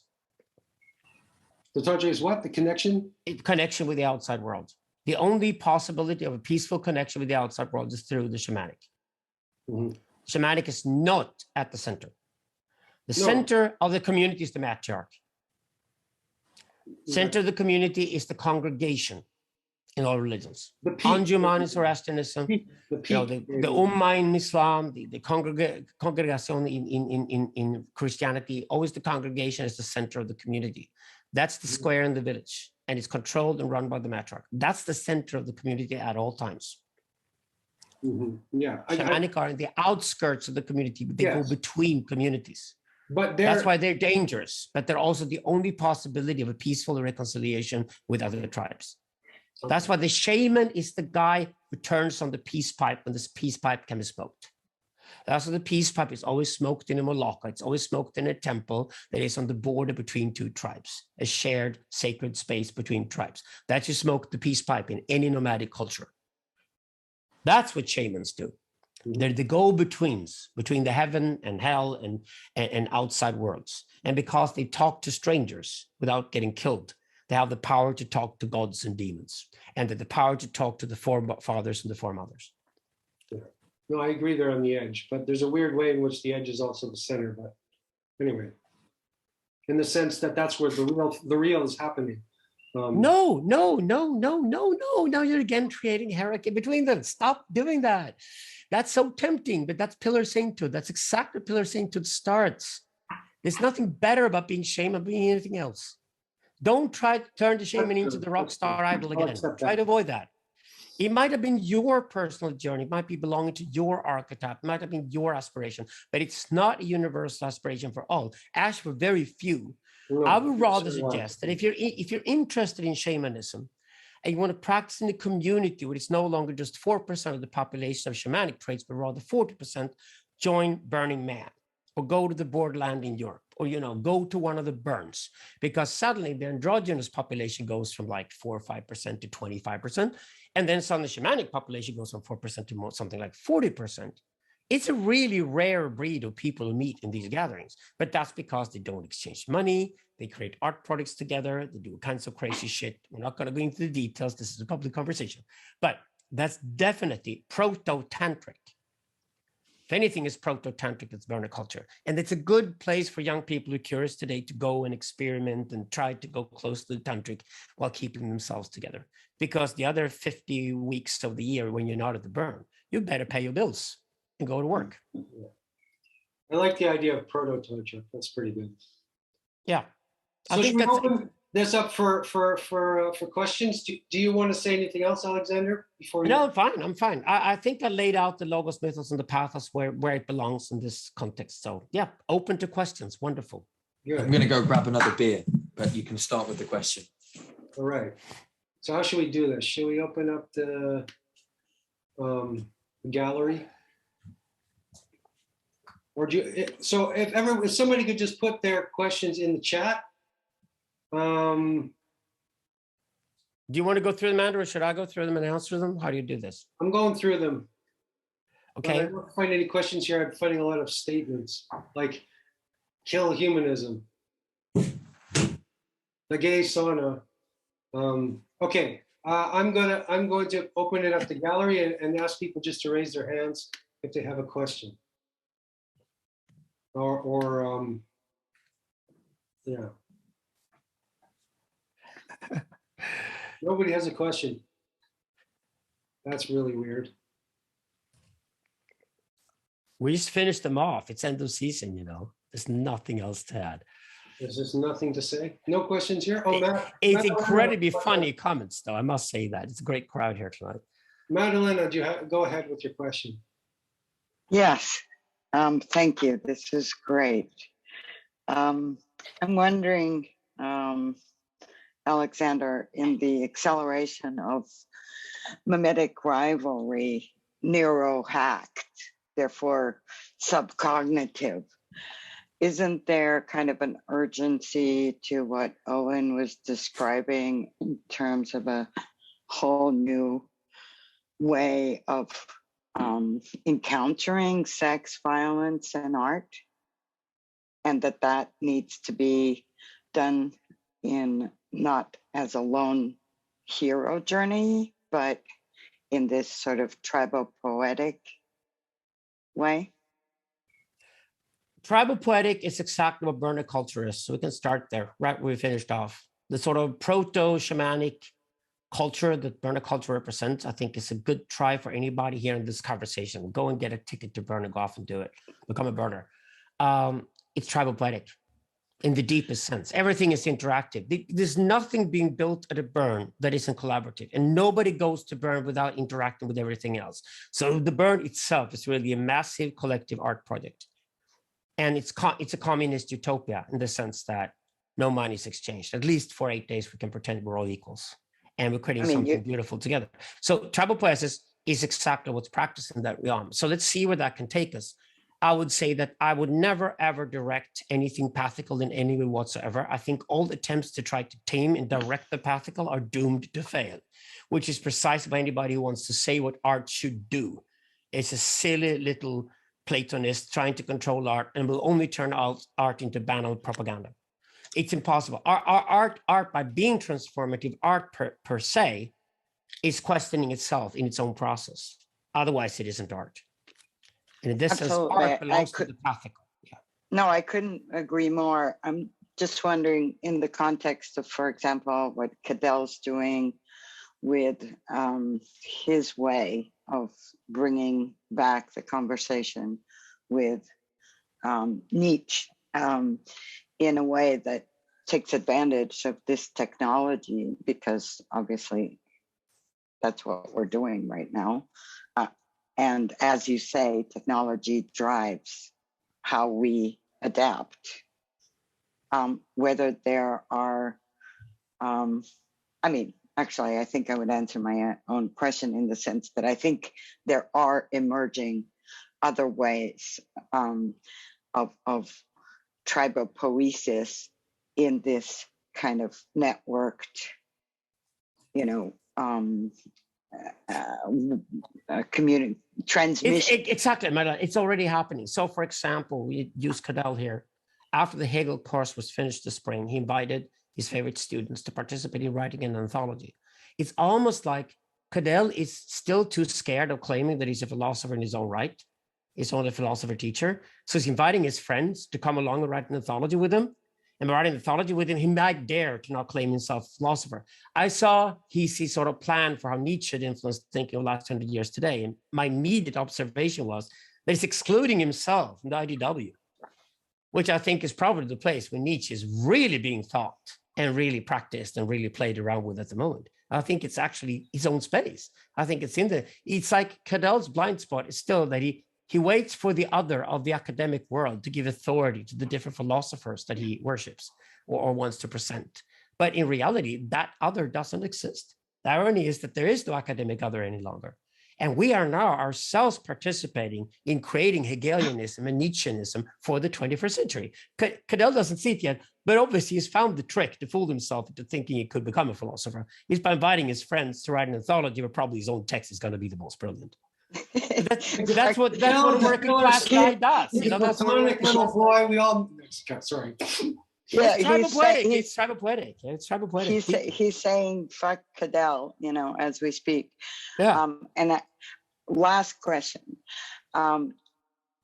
Speaker 1: The tantra is what? The connection?
Speaker 3: Connection with the outside world. The only possibility of a peaceful connection with the outside world is through the shamanic.
Speaker 1: Mhm.
Speaker 3: Shamanic is not at the center. The
Speaker 1: No.
Speaker 3: center of the community is the matriarch. Center of the community is the congregation in all religions.
Speaker 1: The peak.
Speaker 3: Anjuman in Zoroastrianism,
Speaker 1: The
Speaker 3: you know,
Speaker 1: peak.
Speaker 3: the Ummah in Islam, the congregation in Christianity, always the congregation is the center of the community. That's the square in the village, and it's controlled and run by the matriarch. That's the center of the community at all times.
Speaker 1: Mhm. Yeah.
Speaker 3: Shamanic are in the outskirts of the community, but they go
Speaker 1: Yes.
Speaker 3: between communities.
Speaker 1: But
Speaker 3: That's why they're dangerous, but they're also the only possibility of a peaceful reconciliation with other tribes. That's why the shaman is the guy who turns on the peace pipe when this peace pipe can be smoked. That's why the peace pipe is always smoked in a molocha. It's always smoked in a temple that is on the border between two tribes, a shared sacred space between tribes. That's you smoke the peace pipe in any nomadic culture. That's what shamans do. They're the go-betweens between the heaven and hell and outside worlds. And because they talk to strangers without getting killed, they have the power to talk to gods and demons, and the power to talk to the forefathers and the foremothers.
Speaker 1: No, I agree they're on the edge, but there's a weird way in which the edge is also the center. But anyway, in the sense that that's where the real is happening.
Speaker 3: No. Now you're again creating hierarchy between them. Stop doing that. That's so tempting, but that's Pillar Sainthood. That's exactly what Pillar Sainthood starts. There's nothing better about being shaman than being anything else. Don't try to turn the shaman into the rock star idol again. Try to avoid that. It might have been your personal journey. It might be belonging to your archetype. It might have been your aspiration, but it's not a universal aspiration for all. As for very few,
Speaker 1: No,
Speaker 3: I would rather suggest that if you're interested in shamanism and you want to practice in a community where it's no longer just 4% of the population of shamanic traits, but rather 40%, join Burning Man or go to the borderland in Europe, or go to one of the burns, because suddenly the androgynous population goes from like 4 or 5% to 25%, and then suddenly the shamanic population goes from 4% to something like 40%. It's a really rare breed of people who meet in these gatherings, but that's because they don't exchange money. They create art products together. They do kinds of crazy shit. We're not going to go into the details. This is a public conversation, but that's definitely proto-tantric. If anything is proto-tantric, it's burner culture. And it's a good place for young people who are curious today to go and experiment and try to go close to the tantric while keeping themselves together. Because the other 50 weeks of the year when you're not at the burn, you better pay your bills and go to work.
Speaker 1: I like the idea of prototantric. That's pretty good.
Speaker 3: Yeah.
Speaker 1: So should we open this up for questions? Do you want to say anything else, Alexander? Before
Speaker 3: No, I'm fine. I think I laid out the logos, mythos, and the pathos where it belongs in this context. So yeah, open to questions. Wonderful.
Speaker 1: Good.
Speaker 2: I'm going to go grab another beer, but you can start with the question.
Speaker 1: All right. So how should we do this? Should we open up the gallery? Or so if somebody could just put their questions in the chat.
Speaker 3: Do you want to go through them, Andrew, or should I go through them and answer them? How do you do this?
Speaker 1: I'm going through them.
Speaker 3: Okay.
Speaker 1: I don't find any questions here. I'm finding a lot of statements like kill humanism, the gay sauna. Okay. I'm going to open it up to gallery and ask people just to raise their hands if they have a question. Yeah. Nobody has a question. That's really weird.
Speaker 3: We just finished them off. It's end of season, There's nothing else to add.
Speaker 1: There's just nothing to say. No questions here. Oh, Matt.
Speaker 3: It's incredibly funny comments, though. I must say that. It's a great crowd here tonight.
Speaker 1: Madalena, go ahead with your question.
Speaker 4: Yes. Thank you. This is great. I'm wondering, Alexander, in the acceleration of mimetic rivalry, neurohacked, therefore subcognitive, isn't there kind of an urgency to what Owen was describing in terms of a whole new way of encountering sex, violence, and art? And that needs to be done in not as a lone hero journey, but in this sort of tribal poetic way?
Speaker 3: Tribal poetic is exactly what burner culture is. So we can start there, right where we finished off. The sort of proto-shamanic culture that burner culture represents, I think is a good try for anybody here in this conversation. Go and get a ticket to burn and go off and do it. Become a burner. It's tribal poetic in the deepest sense. Everything is interactive. There's nothing being built at a burn that isn't collaborative, and nobody goes to burn without interacting with everything else. So the burn itself is really a massive collective art project. And it's a communist utopia in the sense that no money is exchanged. At least for 8 days, we can pretend we're all equals. And we're creating something beautiful together. So tribal poesis is exactly what's practiced in that realm. So let's see where that can take us. I would say that I would never, ever direct anything pathical in any way whatsoever. I think all attempts to try to tame and direct the pathical are doomed to fail, which is precisely why anybody who wants to say what art should do is a silly little Platonist trying to control art and will only turn out art into banal propaganda. It's impossible. Our art, by being transformative, art per se, is questioning itself in its own process. Otherwise, it isn't art. And in this sense, art belongs to the pathical. Yeah.
Speaker 4: No, I couldn't agree more. I'm just wondering, in the context of, for example, what Cadell's doing with his way of bringing back the conversation with Nietzsche in a way that takes advantage of this technology, because obviously that's what we're doing right now. And as you say, technology drives how we adapt. Whether there are, actually, I think I would answer my own question in the sense that I think there are emerging other ways of tribal poesis in this kind of networked, community transmission.
Speaker 3: Exactly, it's already happening. So, for example, we use Cadell here. After the Hegel course was finished this spring, he invited his favorite students to participate in writing an anthology. It's almost like Cadell is still too scared of claiming that he's a philosopher in his own right. He's only a philosopher teacher. So he's inviting his friends to come along and write an anthology with him. And by writing an anthology with him, he might dare to not claim himself a philosopher. I saw his sort of plan for how Nietzsche had influenced thinking of the last 100 years today. And my immediate observation was that he's excluding himself from the IDW, which I think is probably the place where Nietzsche is really being thought and really practiced and really played around with at the moment. I think it's actually his own space. I think it's like Cadell's blind spot is still that he waits for the other of the academic world to give authority to the different philosophers that he worships or wants to present. But in reality, that other doesn't exist. The irony is that there is no academic other any longer. And we are now ourselves participating in creating Hegelianism and Nietzscheanism for the 21st century. Cadell doesn't see it yet, but obviously he's found the trick to fool himself into thinking he could become a philosopher. He's by inviting his friends to write an anthology where probably his own text is going to be the most brilliant. That's what a working class guy does.
Speaker 1: That's little boy. We all sorry.
Speaker 3: Yeah, it's tribal poetic. It's tribal poetic.
Speaker 4: He's saying fuck Cadell, as we speak.
Speaker 3: Yeah.
Speaker 4: Last question.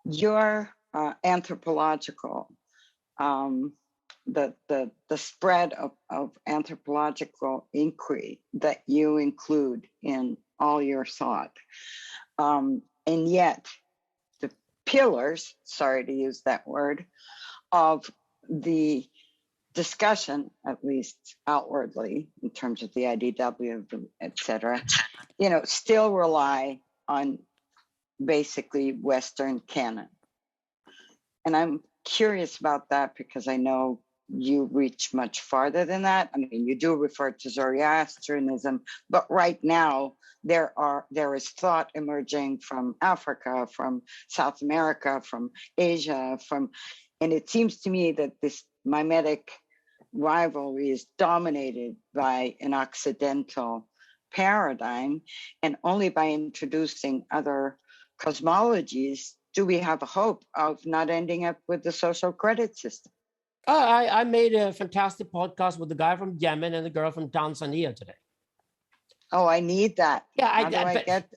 Speaker 4: Your anthropological, the spread of anthropological inquiry that you include in all your thought, and yet the pillars, sorry to use that word, of the discussion, at least outwardly, in terms of the IDW, et cetera, still rely on basically Western canon. And I'm curious about that because I know you reach much farther than that. I mean, you do refer to Zoroastrianism, but right now there is thought emerging from Africa, from South America, from Asia, and it seems to me that this mimetic rivalry is dominated by an Occidental paradigm, and only by introducing other cosmologies do we have a hope of not ending up with the social credit system.
Speaker 3: I made a fantastic podcast with the guy from Yemen and the girl from Tanzania today.
Speaker 4: Oh, I need that.
Speaker 3: Yeah,
Speaker 4: How do I
Speaker 3: but
Speaker 4: get?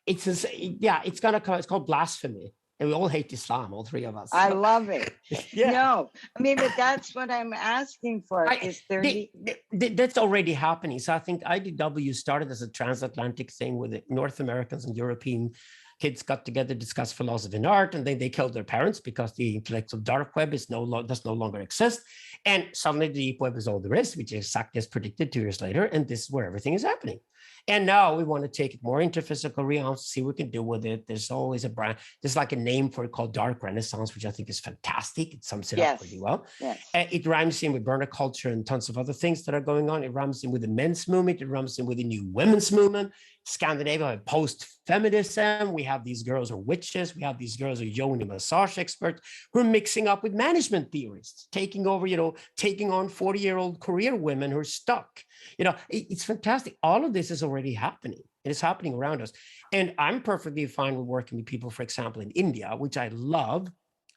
Speaker 3: it's gonna come. It's called blasphemy, and we all hate Islam, all three of us.
Speaker 4: I love it.
Speaker 3: Yeah.
Speaker 4: No, I mean, but that's what I'm asking for. Is there?
Speaker 3: That's already happening. So I think IDW started as a transatlantic thing with the North Americans and European kids got together, discussed philosophy and art, and then they killed their parents because the intellectual dark web does no longer exist. And suddenly the deep web is all there is, which is exactly as predicted 2 years later. And this is where everything is happening. And now we want to take it more into physical realms, see what we can do with it. There's always a brand. There's like a name for it called Dark Renaissance, which I think is fantastic. It sums it up pretty well.
Speaker 4: Yes.
Speaker 3: It rhymes in with burner culture and tons of other things that are going on. It rhymes in with the men's movement. It rhymes in with the new women's movement. Scandinavia, post-feminism. We have these girls who are witches. We have these girls who are yoni massage experts who are mixing up with management theorists, taking over, taking on 40-year-old career women who are stuck. It's fantastic. All of this is already happening. It is happening around us. And I'm perfectly fine with working with people, for example, in India, which I love,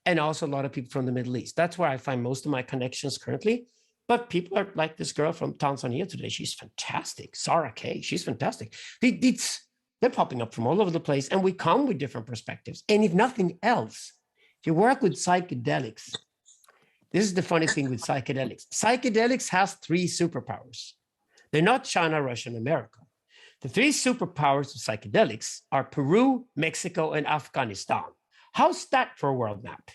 Speaker 3: and also a lot of people from the Middle East. That's where I find most of my connections currently. But people are like this girl from Tanzania today. She's fantastic. Sarah Kay, she's fantastic. They're popping up from all over the place, and we come with different perspectives. And if nothing else, if you work with psychedelics, this is the funny thing with psychedelics. Psychedelics has 3 superpowers. They're not China, Russia, and America. The 3 superpowers of psychedelics are Peru, Mexico, and Afghanistan. How's that for a world map?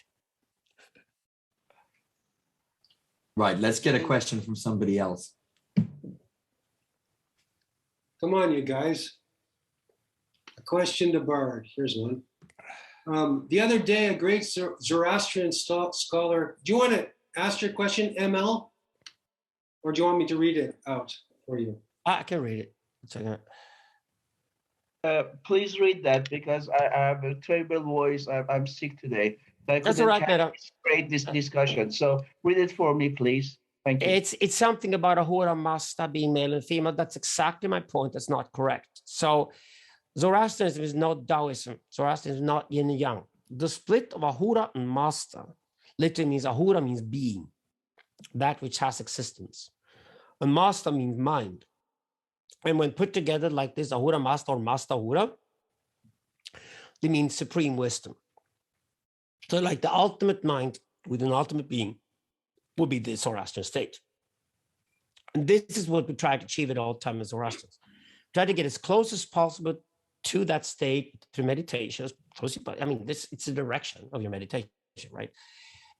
Speaker 2: Right, let's get a question from somebody else.
Speaker 1: Come on, you guys. A question to Bard. Here's one. The other day, a great Zoroastrian scholar, do you want to ask your question, ML? Or do you want me to read it out for you?
Speaker 3: I can read it.
Speaker 5: Please read that because I have a terrible voice. I'm sick today.
Speaker 3: That's all right, Peter.
Speaker 5: Create this discussion. So read it for me, please. Thank you.
Speaker 3: It's something about Ahura Mazda being male and female. That's exactly my point. That's not correct. So Zoroastrianism is not Taoism. Zoroastrianism is not yin and yang. The split of Ahura and Mazda literally means Ahura means being, that which has existence. And Mazda means mind. And when put together like this, Ahura Mazda or Mazda Ahura, they mean supreme wisdom. So like the ultimate mind with an ultimate being would be the Zoroastrian state. And this is what we try to achieve at all time as Zoroastrians. Try to get as close as possible to that state through meditation. It's a direction of your meditation, right?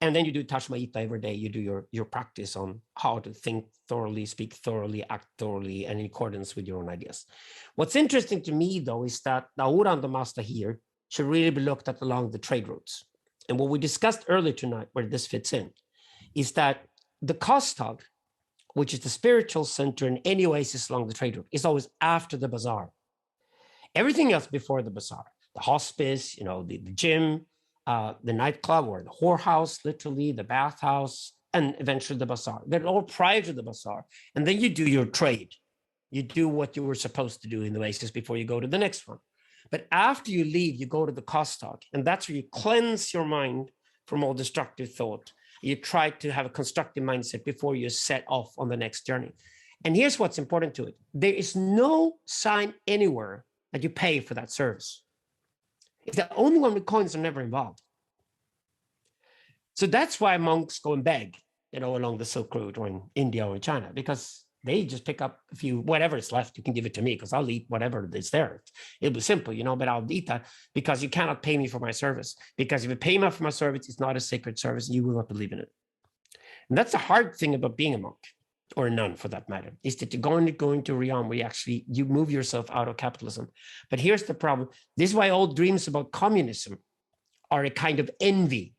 Speaker 3: And then you do Tashmaita every day. You do your practice on how to think thoroughly, speak thoroughly, act thoroughly, and in accordance with your own ideas. What's interesting to me, though, is that the Ahura and the Mazda here should really be looked at along the trade routes. And what we discussed earlier tonight, where this fits in, is that the Kostag, which is the spiritual center in any oasis along the trade route, is always after the bazaar. Everything else before the bazaar, the hospice, the gym, the nightclub or the whorehouse, literally, the bathhouse, and eventually the bazaar. They're all prior to the bazaar. And then you do your trade. You do what you were supposed to do in the oasis before you go to the next one. But after you leave, you go to the Kostag, and that's where you cleanse your mind from all destructive thought. You try to have a constructive mindset before you set off on the next journey. And here's what's important to it. There is no sign anywhere that you pay for that service. It's the only one with coins are never involved. So that's why monks go and beg, along the Silk Road or in India or in China, because they just pick up a few, whatever is left, you can give it to me because I'll eat whatever is there. It was simple, but I'll eat that because you cannot pay me for my service. Because if you pay me for my service, it's not a sacred service. You will not believe in it. And that's the hard thing about being a monk or a nun for that matter, is that you're going to a realm where you move yourself out of capitalism. But here's the problem. This is why all dreams about communism are a kind of envy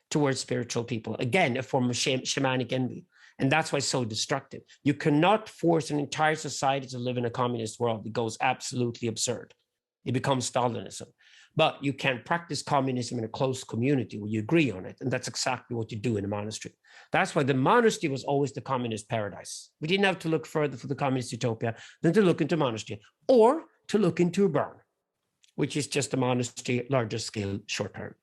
Speaker 3: towards spiritual people. Again, a form of shamanic envy. And that's why it's so destructive. You cannot force an entire society to live in a communist world. It goes absolutely absurd. It becomes Stalinism. But you can practice communism in a close community where you agree on it. And that's exactly what you do in a monastery. That's why the monastery was always the communist paradise. We didn't have to look further for the communist utopia than to look into monastery or to look into a burn, which is just a monastery, larger scale, short term.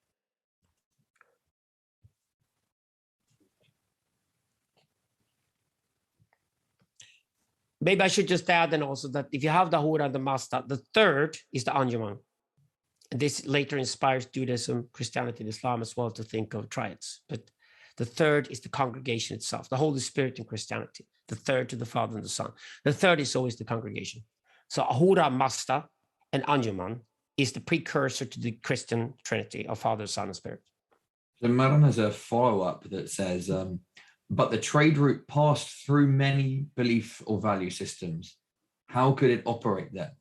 Speaker 3: Maybe I should just add then also that if you have the Ahura and the Mazda, the third is the Anjuman. And this later inspires Judaism, Christianity, and Islam as well to think of triads. But the third is the congregation itself, the Holy Spirit in Christianity, the third to the Father and the Son. The third is always the congregation. So Ahura Mazda and Anjuman is the precursor to the Christian Trinity of Father, Son, and Spirit.
Speaker 2: So Maran has a follow-up that says, but the trade route passed through many belief or value systems. How could it operate there?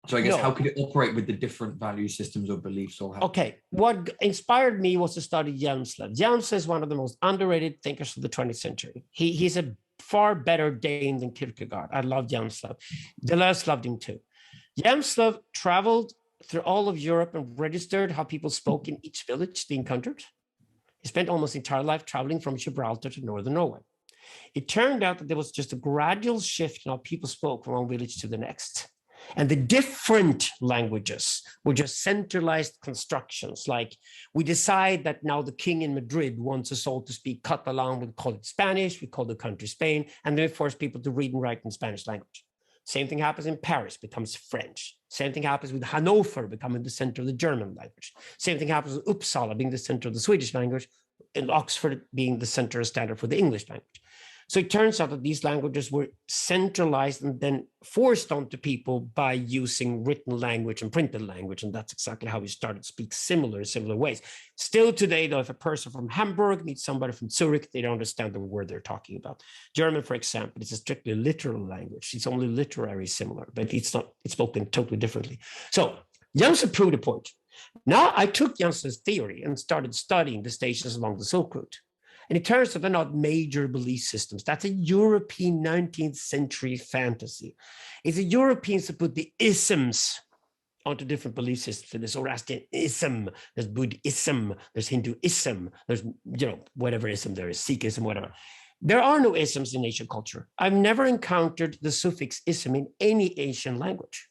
Speaker 2: So I guess how could it operate with the different value systems or beliefs? Or how?
Speaker 3: Okay, what inspired me was to study Hjelmslev. Hjelmslev is one of the most underrated thinkers of the 20th century. He's a far better Dane than Kierkegaard. I love Hjelmslev. Deleuze loved him too. Hjelmslev traveled through all of Europe and registered how people spoke in each village they encountered. He spent almost his entire life traveling from Gibraltar to northern Norway. It turned out that there was just a gradual shift in how people spoke from one village to the next. And the different languages were just centralized constructions. Like we decide that now the king in Madrid wants us all to speak Catalan, we call it Spanish, we call the country Spain, and then we force people to read and write in Spanish language. Same thing happens in Paris, becomes French. Same thing happens with Hanover becoming the center of the German language. Same thing happens with Uppsala being the center of the Swedish language, and Oxford being the center of standard for the English language. So it turns out that these languages were centralized and then forced onto people by using written language and printed language. And that's exactly how we started to speak similar ways. Still today, though, if a person from Hamburg meets somebody from Zurich, they don't understand the word they're talking about. German, for example, is a strictly literal language. It's only literary similar, but it's spoken totally differently. So Janssen proved a point. Now I took Janssen's theory and started studying the stations along the Silk Route. And it turns out they're not major belief systems. That's a European 19th century fantasy. It's the Europeans that put the isms onto different belief systems. There's Zoroastrianism, there's Buddhism, there's Hinduism, there's, whatever ism there is, Sikhism, whatever. There are no isms in Asian culture. I've never encountered the suffix ism in any Asian language.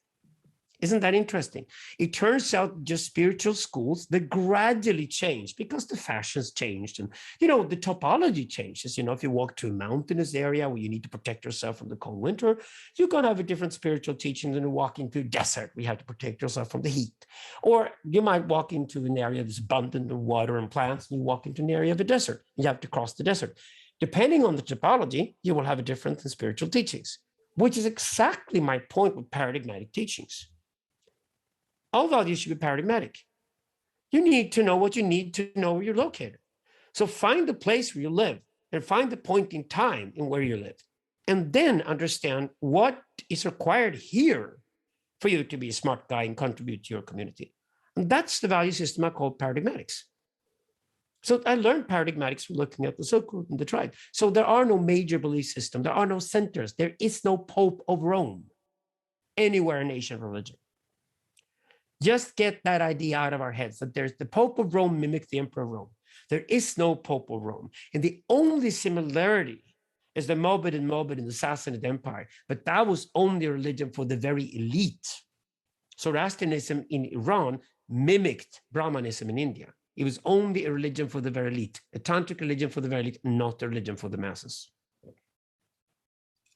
Speaker 3: Isn't that interesting? It turns out just spiritual schools that gradually change because the fashions changed and, the topology changes. If you walk to a mountainous area where you need to protect yourself from the cold winter, you're going to have a different spiritual teaching than walking to a desert. We have to protect yourself from the heat. Or you might walk into an area that's abundant in water and plants, and you walk into an area of a desert. You have to cross the desert. Depending on the topology, you will have a different in spiritual teachings, which is exactly my point with paradigmatic teachings. All values should be paradigmatic. You need to know what you need to know where you're located. So find the place where you live and find the point in time in where you live. And then understand what is required here for you to be a smart guy and contribute to your community. And that's the value system I call paradigmatics. So I learned paradigmatics from looking at the Silk Route and the tribe. So there are no major belief systems. There are no centers. There is no Pope of Rome anywhere in Asian religion. Just get that idea out of our heads that there's the Pope of Rome mimicked the Emperor of Rome. There is no Pope of Rome. And the only similarity is the Mohammed in the Sassanid Empire. But that was only a religion for the very elite. Zoroastrianism in Iran mimicked Brahmanism in India. It was only a religion for the very elite, a tantric religion for the very elite, not a religion for the masses.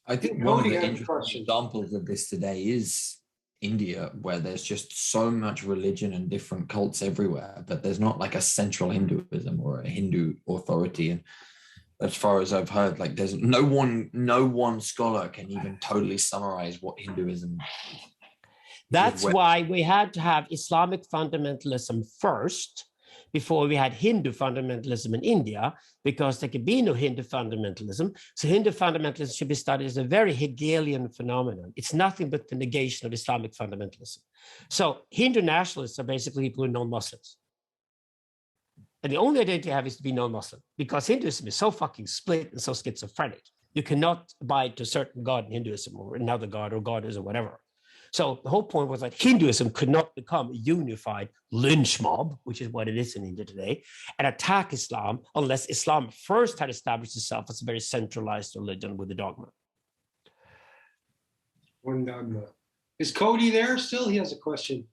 Speaker 2: I think one of the interesting examples of this today is India, where there's just so much religion and different cults everywhere, but there's not like a central Hinduism or a Hindu authority. And as far as I've heard, like there's no one scholar can even totally summarize what Hinduism is.
Speaker 3: That's why we had to have Islamic fundamentalism first before we had Hindu fundamentalism in India, because there could be no Hindu fundamentalism. So Hindu fundamentalism should be studied as a very Hegelian phenomenon. It's nothing but the negation of Islamic fundamentalism. So Hindu nationalists are basically people who are non-Muslims. And the only identity you have is to be non-Muslim, because Hinduism is so fucking split and so schizophrenic. You cannot abide to a certain god in Hinduism or another god or goddess or whatever. So the whole point was that Hinduism could not become a unified lynch mob, which is what it is in India today, and attack Islam unless Islam first had established itself as a very centralized religion with a dogma.
Speaker 1: One dogma. Is Cody there still? He has a question.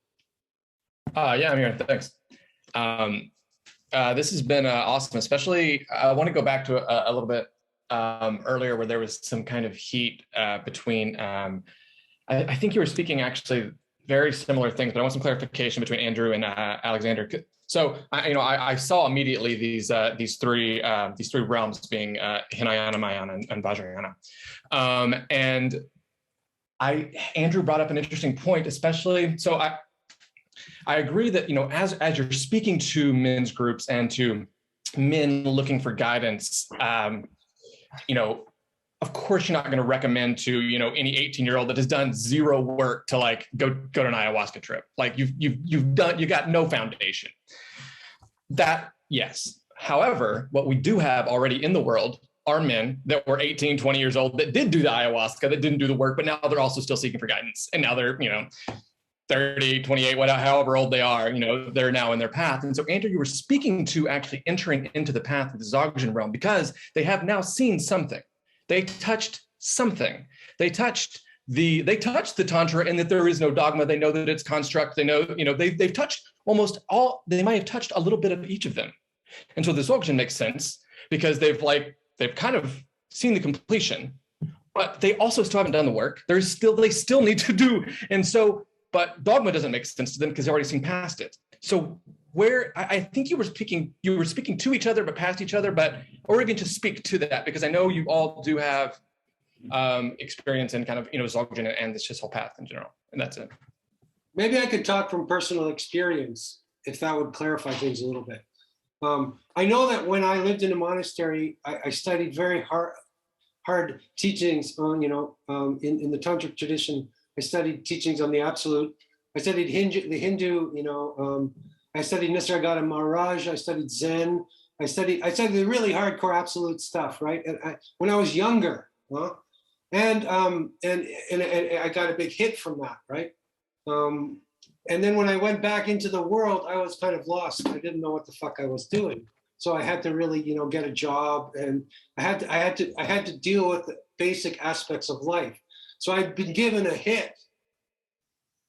Speaker 6: Yeah, I'm here. Thanks. This has been awesome. Especially, I want to go back to a little bit earlier where there was some kind of heat between, I think you were speaking actually very similar things, but I want some clarification between Andrew and Alexander. So, I saw immediately these three realms being Hinayana, Mahayana, and Vajrayana, and Andrew brought up an interesting point, especially. So I agree that as you're speaking to men's groups and to men looking for guidance, of course, you're not going to recommend to any 18-year-old that has done zero work to like go to an ayahuasca trip. Like you got no foundation. That, yes. However, what we do have already in the world are men that were 18, 20 years old that did do the ayahuasca, that didn't do the work, but now they're also still seeking for guidance. And now they're 30, 28, whatever, however old they are, they're now in their path. And so, Andrew, you were speaking to actually entering into the path of the Dzogchen realm because they have now seen something. They touched something. They touched the tantra in that there is no dogma. They know that it's construct. They know, they've touched almost all. They might have touched a little bit of each of them. And so the Dzogchen makes sense because they've kind of seen the completion, but they also still haven't done the work. They still need to do. And so, but dogma doesn't make sense to them because they've already seen past it. So where I think you were speaking to each other, but past each other, or even to speak to that, because I know you all do have experience in kind of, Dzogchen and this whole path in general. And that's it.
Speaker 1: Maybe I could talk from personal experience, if that would clarify things a little bit. I know that when I lived in a monastery, I studied very hard teachings on, in the tantric tradition. I studied teachings on the absolute. I studied the Hindu, I studied Nisargadatta Maharaj. I studied Zen. I studied the really hardcore absolute stuff, right? And when I was younger, and I got a big hit from that, right? And then when I went back into the world, I was kind of lost. I didn't know what the fuck I was doing. So I had to really, get a job, and I had to deal with the basic aspects of life. So I'd been given a hit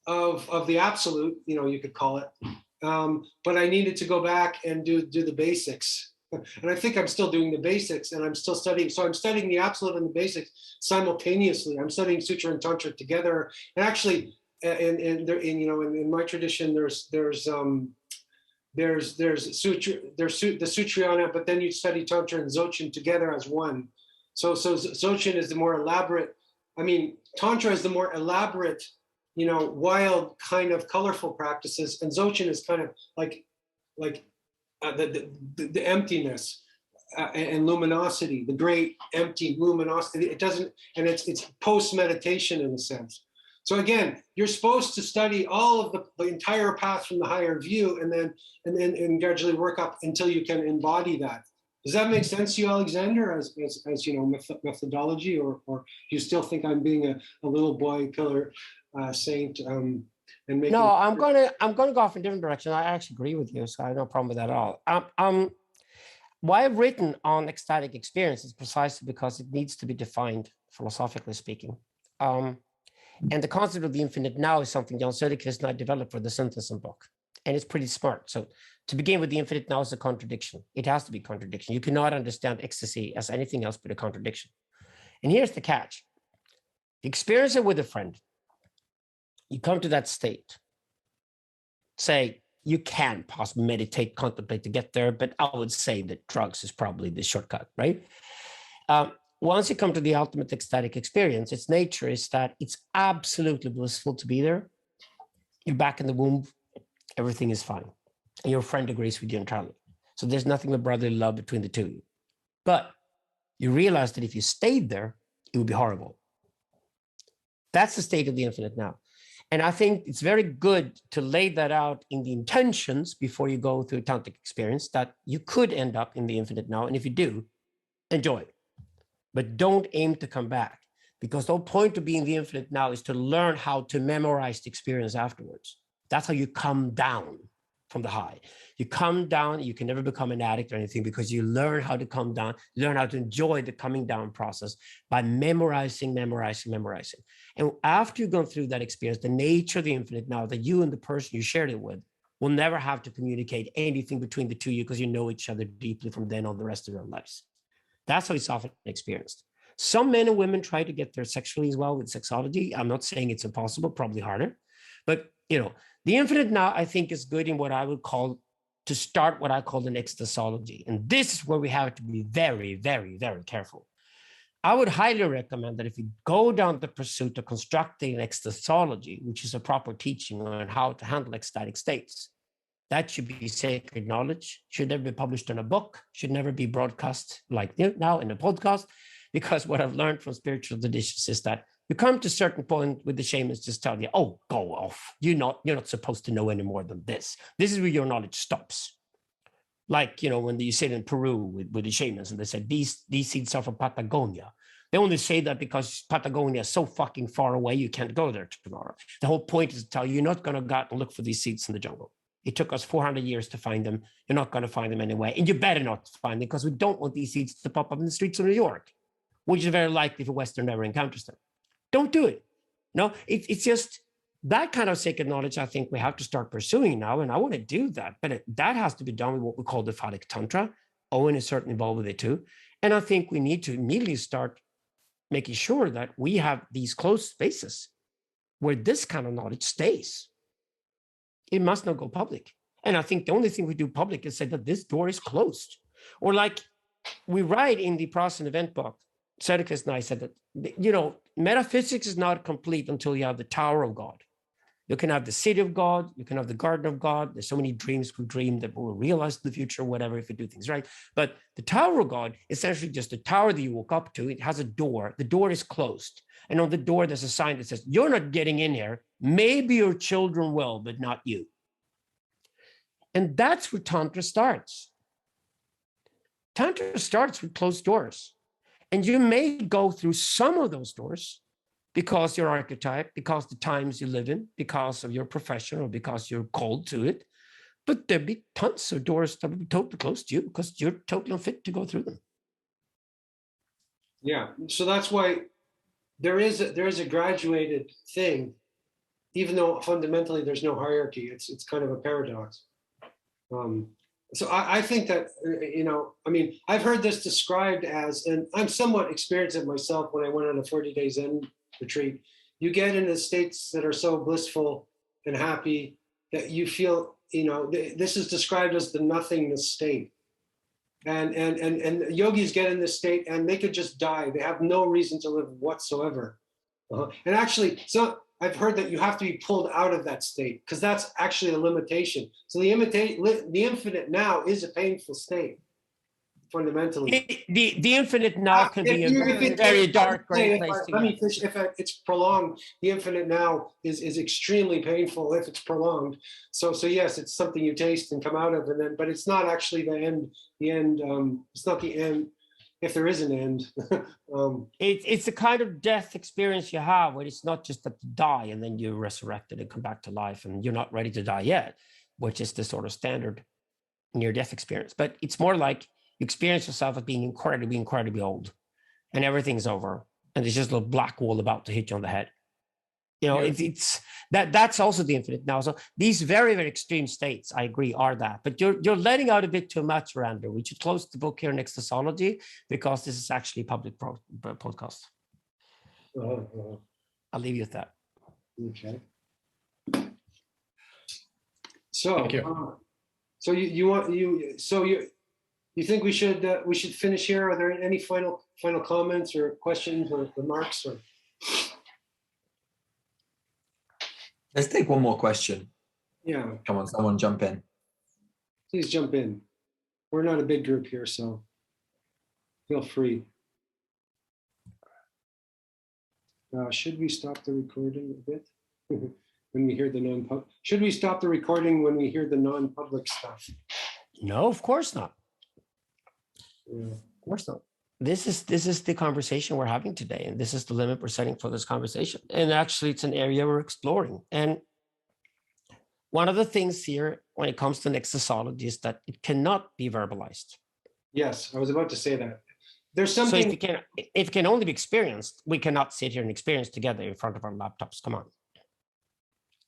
Speaker 1: of the absolute, you could call it, but I needed to go back and do the basics. And I think I'm still doing the basics, and I'm still studying. So I'm studying the absolute and the basics simultaneously. I'm studying sutra and tantra together. And actually, in my tradition, there's sutra, the Sutriana, but then you study tantra and dzogchen together as one. So dzogchen is the more elaborate. Tantra is the more elaborate, wild kind of colorful practices, and dzogchen is kind of like the emptiness and luminosity, the great empty luminosity. It doesn't, and it's post meditation in a sense. So again, you're supposed to study all of the entire path from the higher view, and then gradually work up until you can embody that. Does that make sense to you, Alexander, as methodology, or do you still think I'm being a little boy pillar saint? And making...
Speaker 3: No, I'm gonna go off in a different direction. I actually agree with you, so I have no problem with that at all. Why I've written on ecstatic experience is precisely because it needs to be defined philosophically speaking. And the concept of the infinite now is something Jan Söderqvist and I developed for the Synthesis book. And it's pretty smart. So to begin with, the infinite now is a contradiction. It has to be contradiction. You cannot understand ecstasy as anything else but a contradiction. And here's the catch. You experience it with a friend. You come to that state. Say, you can possibly meditate, contemplate to get there, but I would say that drugs is probably the shortcut, right? Once you come to the ultimate ecstatic experience, its nature is that it's absolutely blissful to be there. You're back in the womb, everything is fine. And your friend agrees with you entirely. So there's nothing but brotherly love between the two of you. But you realize that if you stayed there, it would be horrible. That's the state of the infinite now. And I think it's very good to lay that out in the intentions before you go through a tantric experience, that you could end up in the infinite now. And if you do, enjoy it. But don't aim to come back, because the whole point of being the infinite now is to learn how to memorize the experience afterwards. That's how you come down from the high. You come down, you can never become an addict or anything, because you learn how to come down, learn how to enjoy the coming down process by memorizing. And after you've gone through that experience, the nature of the infinite now, that you and the person you shared it with will never have to communicate anything between the two of you, because you know each other deeply from then on the rest of your lives. That's how it's often experienced. Some men and women try to get there sexually as well with sexology. I'm not saying it's impossible, probably harder. But, you know, the infinite now, I think, is good in what I would call, to start what I call an ecstasology. And this is where we have to be very, very, very careful. I would highly recommend that if you go down the pursuit of constructing an ecstasology, which is a proper teaching on how to handle ecstatic states, that should be sacred knowledge, should never be published in a book, should never be broadcast like now in a podcast, because what I've learned from spiritual traditions is that you come to a certain point with the shamans just tell you, oh, go off. You're not supposed to know any more than this. This is where your knowledge stops. Like, you know, when you sit in Peru with the shamans and they said, these seeds are from Patagonia. They only say that because Patagonia is so fucking far away, you can't go there tomorrow. The whole point is to tell you, you're not going to go out and look for these seeds in the jungle. It took us 400 years to find them. You're not going to find them anyway. And you better not find them because we don't want these seeds to pop up in the streets of New York, which is very likely if a Westerner ever encounters them. Don't do it. No, it's just that kind of sacred knowledge I think we have to start pursuing now. And I want to do that. But that has to be done with what we call the phallic tantra. Owen is certainly involved with it too. And I think we need to immediately start making sure that we have these closed spaces where this kind of knowledge stays. It must not go public. And I think the only thing we do public is say that this door is closed. Or like we write in the Protestant event book, Cedicus and I said that, you know, metaphysics is not complete until you have the Tower of God. You can have the city of God, you can have the garden of God. There's so many dreams we dream that we'll realize in the future, whatever, if we do things right. But the Tower of God is essentially just a tower that you walk up to. It has a door. The door is closed. And on the door, there's a sign that says, you're not getting in here. Maybe your children will, but not you. And that's where Tantra starts. Tantra starts with closed doors. And you may go through some of those doors because your archetype, because the times you live in, because of your profession, or because you're called to it. But there'll be tons of doors that will be totally closed to you because you're totally unfit to go through them.
Speaker 1: Yeah, so that's why there is a graduated thing, even though fundamentally there's no hierarchy. It's kind of a paradox. So I think that, you know, I mean, I've heard this described as, and I'm somewhat experienced it myself when I went on a 40-day Zen retreat. You get into states that are so blissful and happy that you feel, you know, this is described as the nothingness state. And yogis get in this state and they could just die. They have no reason to live whatsoever. And actually, so I've heard that you have to be pulled out of that state because that's actually a limitation. So the infinite now is a painful state, fundamentally.
Speaker 3: The infinite now can be a very dark, great place.
Speaker 1: If it's prolonged, the infinite now is extremely painful if it's prolonged. So yes, it's something you taste and come out of, and then, but it's not actually the end. It's not the end. If there is an end.
Speaker 3: It's the kind of death experience you have where it's not just that you die and then you're resurrected and come back to life and you're not ready to die yet, which is the sort of standard near-death experience. But it's more like you experience yourself as being incredibly, incredibly old and everything's over and there's just a little black wall about to hit you on the head. You know, yeah. That's also the infinite now. So these very, very extreme states, I agree, are that. But you're letting out a bit too much, Randall. We should close the book here in Ecstasology because this is actually a public podcast. I'll leave you with that.
Speaker 1: Okay. So, you think we should finish here? Are there any final comments or questions or remarks or?
Speaker 2: Let's take one more question.
Speaker 1: Yeah.
Speaker 2: Come on, someone jump in.
Speaker 1: Please jump in. We're not a big group here, so feel free. Should we stop the recording a bit when we hear the non-public? Should we stop the recording when we hear the non-public stuff?
Speaker 3: No, of course not.
Speaker 1: Yeah.
Speaker 3: Of course not. This is the conversation we're having today, and this is the limit we're setting for this conversation. And actually, it's an area we're exploring. And one of the things here, when it comes to Nexusology, is that it cannot be verbalized.
Speaker 1: Yes, I was about to say that. There's something.
Speaker 3: So if it can only be experienced, we cannot sit here and experience together in front of our laptops. Come on.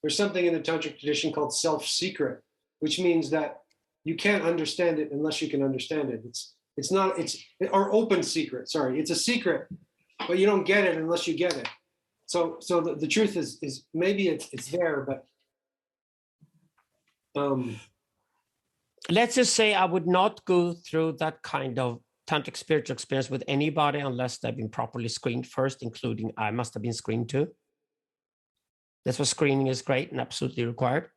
Speaker 1: There's something in the tantric tradition called self-secret, which means that you can't understand it unless you can understand it. It's not, or open secret, sorry. It's a secret, but you don't get it unless you get it. So the truth is maybe it's there, but
Speaker 3: let's just say I would not go through that kind of tantric spiritual experience with anybody unless they've been properly screened first, including I must have been screened too. That's what screening is great and absolutely required.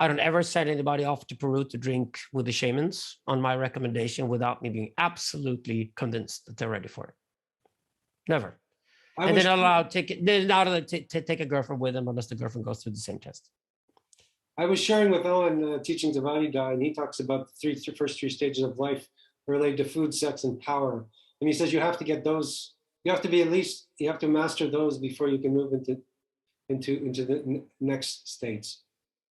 Speaker 3: I don't ever send anybody off to Peru to drink with the shamans on my recommendation without me being absolutely convinced that they're ready for it. Never. And they're not allowed to take a girlfriend with them unless the girlfriend goes through the same test.
Speaker 1: I was sharing with Owen teachings of Adida, and he talks about the first three stages of life related to food, sex, and power. And he says you have to get those. You have to be you have to master those before you can move into the next states.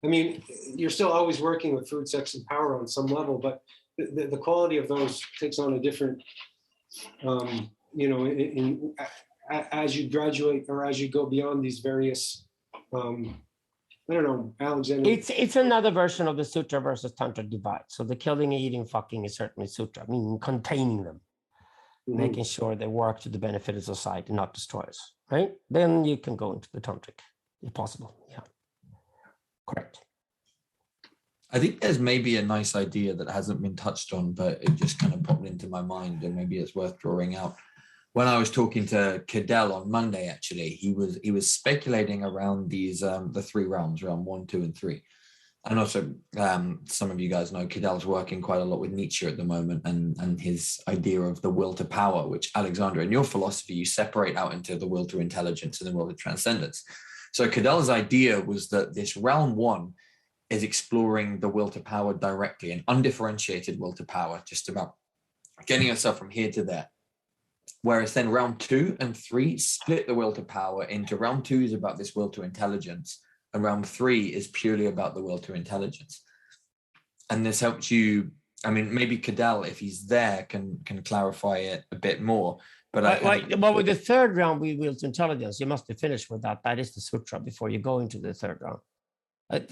Speaker 1: I mean, you're still always working with food, sex, and power on some level, but the quality of those takes on a different, as you graduate or as you go beyond these various, I don't know, Alexander.
Speaker 3: It's another version of the sutra versus tantra divide. So the killing, eating, fucking is certainly sutra, meaning containing them, making sure they work to the benefit of society, not destroy us, right? Then you can go into the tantric, if possible. Yeah, correct.
Speaker 2: I think there's maybe a nice idea that hasn't been touched on, but it just kind of popped into my mind, and maybe it's worth drawing out. When I was talking to Cadell on Monday, actually, he was speculating around these the three realms, realm 1, 2, and 3. And also, some of you guys know Cadell's working quite a lot with Nietzsche at the moment, and his idea of the will to power, which, Alexander, in your philosophy, you separate out into the will to intelligence and the will to transcendence. So Cadell's idea was that this realm 1 is exploring the will to power directly, an undifferentiated will to power, just about getting yourself from here to there. Whereas then realm 2 and 3 split the will to power into realm 2 is about this will to intelligence, and realm 3 is purely about the will to intelligence. And this helps you, I mean, maybe Cadell, if he's there, can clarify it a bit more. But
Speaker 3: well, with the third round, we will to intelligence, you must be finished with that. That is the sutra before you go into the third round.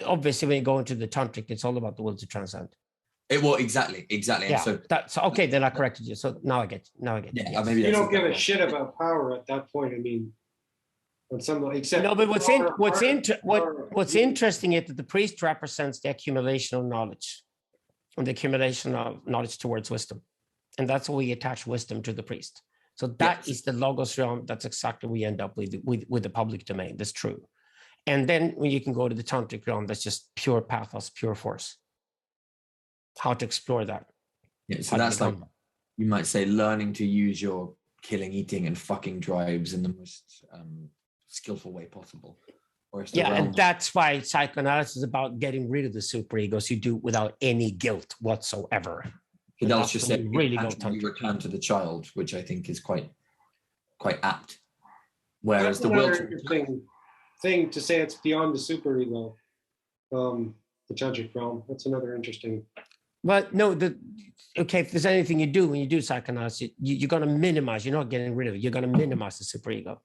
Speaker 3: Obviously, when you go into the tantric, it's all about the will to transcend.
Speaker 2: Exactly.
Speaker 3: Yeah,
Speaker 2: so
Speaker 3: that's okay. Then I corrected you. So now I get.
Speaker 2: Yeah,
Speaker 3: yes.
Speaker 2: maybe
Speaker 1: you don't give a shit about power at that point. I mean, on some except
Speaker 3: no, but what's interesting is that the priest represents the accumulation of knowledge, and the accumulation of knowledge towards wisdom, and that's why we attach wisdom to the priest. So that is the logos realm. That's exactly what we end up with the public domain. That's true. And then when you can go to the tantric realm, that's just pure pathos, pure force. How to explore that.
Speaker 2: Yeah, so that's like, you might say, learning to use your killing, eating, and fucking drives in the most skillful way possible.
Speaker 3: And that's why psychoanalysis is about getting rid of the superegos. You do it without any guilt whatsoever.
Speaker 2: Cadell's just said,
Speaker 3: really
Speaker 2: you return to the child, which I think is quite apt. Whereas
Speaker 1: that's another interesting thing to say, it's beyond the superego, the tantric realm. That's another interesting.
Speaker 3: But no, okay, if there's anything you do when you do psychoanalysis, you're going to minimize, you're not getting rid of it. You're going to minimize the superego.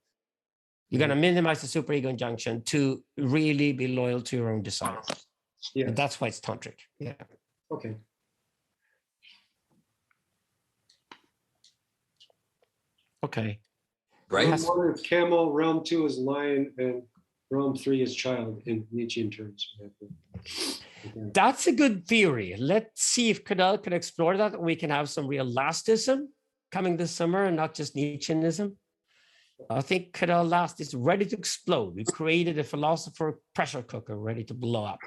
Speaker 3: You're going to minimize the superego injunction to really be loyal to your own desire. Yeah. And that's why it's tantric. Yeah.
Speaker 1: Okay.
Speaker 3: Okay.
Speaker 2: Great.
Speaker 1: Realm 1 is camel, realm 2 is lion, and realm 3 is child in Nietzschean terms.
Speaker 3: That's a good theory. Let's see if Cadell can explore that. We can have some real lastism coming this summer and not just Nietzscheanism. I think Cadell Last is ready to explode. We created a philosopher pressure cooker ready to blow up.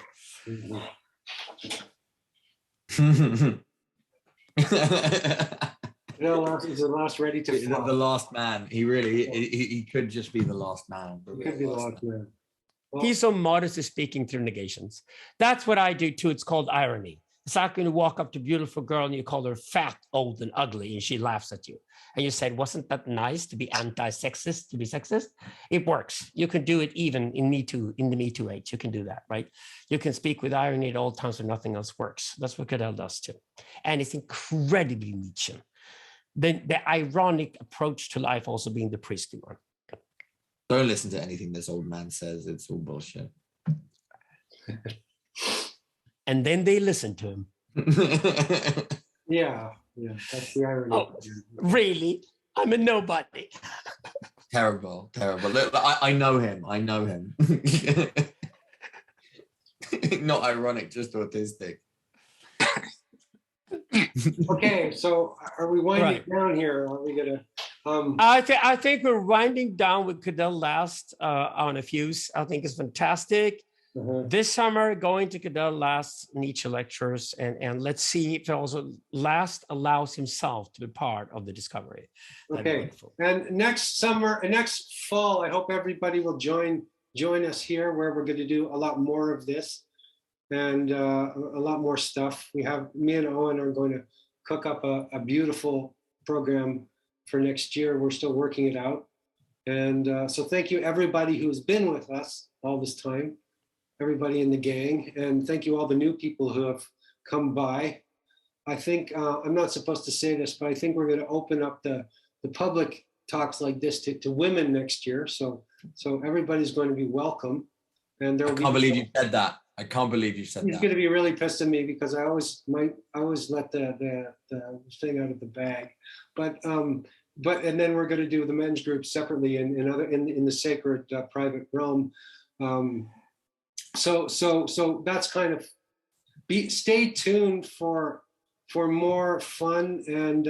Speaker 1: Cadell is the last ready to fly.
Speaker 2: The last man. He really, he could just be the last man.
Speaker 1: He could be the last man. Well,
Speaker 3: he's so modest is speaking through negations. That's what I do too. It's called irony. It's like when you walk up to a beautiful girl and you call her fat, old, and ugly, and she laughs at you. And you said, wasn't that nice to be anti-sexist, to be sexist? It works. You can do it even in Me Too, in the Me Too age. You can do that, right? You can speak with irony at all times when nothing else works. That's what Cadell does too. And it's incredibly Nietzschean. The ironic approach to life also being the priestly one.
Speaker 2: Don't listen to anything this old man says. It's all bullshit.
Speaker 3: And then they listen to him.
Speaker 1: Yeah, yeah, that's the irony.
Speaker 3: Oh, really? I'm a nobody.
Speaker 2: Terrible, terrible. Look, I know him. I know him. Not ironic, just autistic.
Speaker 1: Okay, so are we winding
Speaker 3: Right.
Speaker 1: down here? Are we gonna?
Speaker 3: I think we're winding down with Cadell last on a fuse. I think it's fantastic. This summer, going to Cadell last Nietzsche lectures, and let's see if also last allows himself to be part of the discovery.
Speaker 1: Okay, and next summer, next fall, I hope everybody will join us here, where we're going to do a lot more of this and a lot more stuff. We have, me and Owen are going to cook up a beautiful program for next year. We're still working it out. And so thank you everybody who's been with us all this time, everybody in the gang, and thank you all the new people who have come by. I think, I'm not supposed to say this, but I think we're going to open up the public talks like this to women next year. So everybody's going to be welcome. And there will
Speaker 2: I can't believe you said that. I can't believe you said that.
Speaker 1: He's going to be really pissed at me because I always let the thing out of the bag. But and then we're going to do the men's group separately in the sacred private realm. So that's kind of stay tuned for more fun, and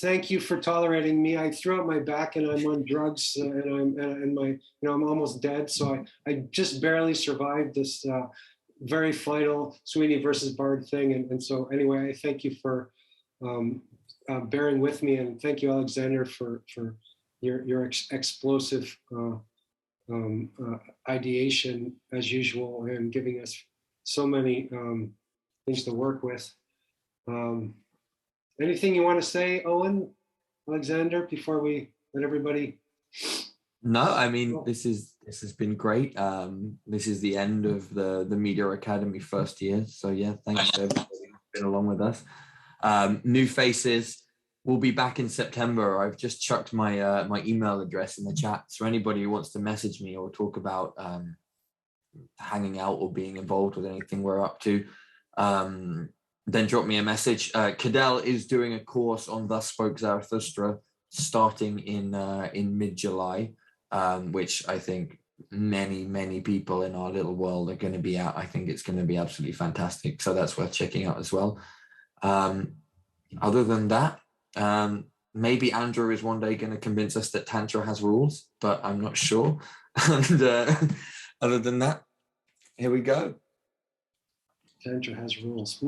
Speaker 1: thank you for tolerating me. I threw out my back and I'm on drugs, and I'm almost dead. So I just barely survived this very final Sweeny versus Bard thing. And so anyway, I thank you for bearing with me, and thank you, Alexander, for your explosive ideation as usual, and giving us so many things to work with. Anything you want to say, Owen, Alexander, before we let everybody?
Speaker 2: No, I mean, this has been great. This is the end of the Media Academy first year. So yeah, thanks to everybody who's been along with us. New faces. We'll be back in September. I've just chucked my my email address in the chat. So anybody who wants to message me or talk about hanging out or being involved with anything we're up to, then drop me a message. Cadell is doing a course on Thus Spoke Zarathustra starting in mid-July, which I think many people in our little world are going to be at. I think it's going to be absolutely fantastic. So that's worth checking out as well. Other than that, maybe Andrew is one day going to convince us that Tantra has rules, but I'm not sure. And other than that, here we go.
Speaker 1: Tantra has rules.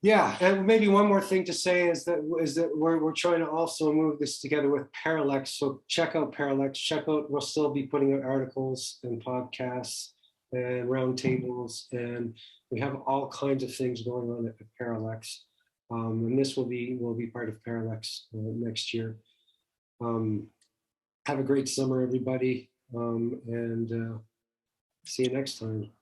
Speaker 1: Yeah, and maybe one more thing to say is that we're trying to also move this together with Parallax. So check out Parallax. We'll still be putting out articles and podcasts and roundtables, and we have all kinds of things going on at Parallax. And this will be part of Parallax next year. Have a great summer, everybody, and see you next time.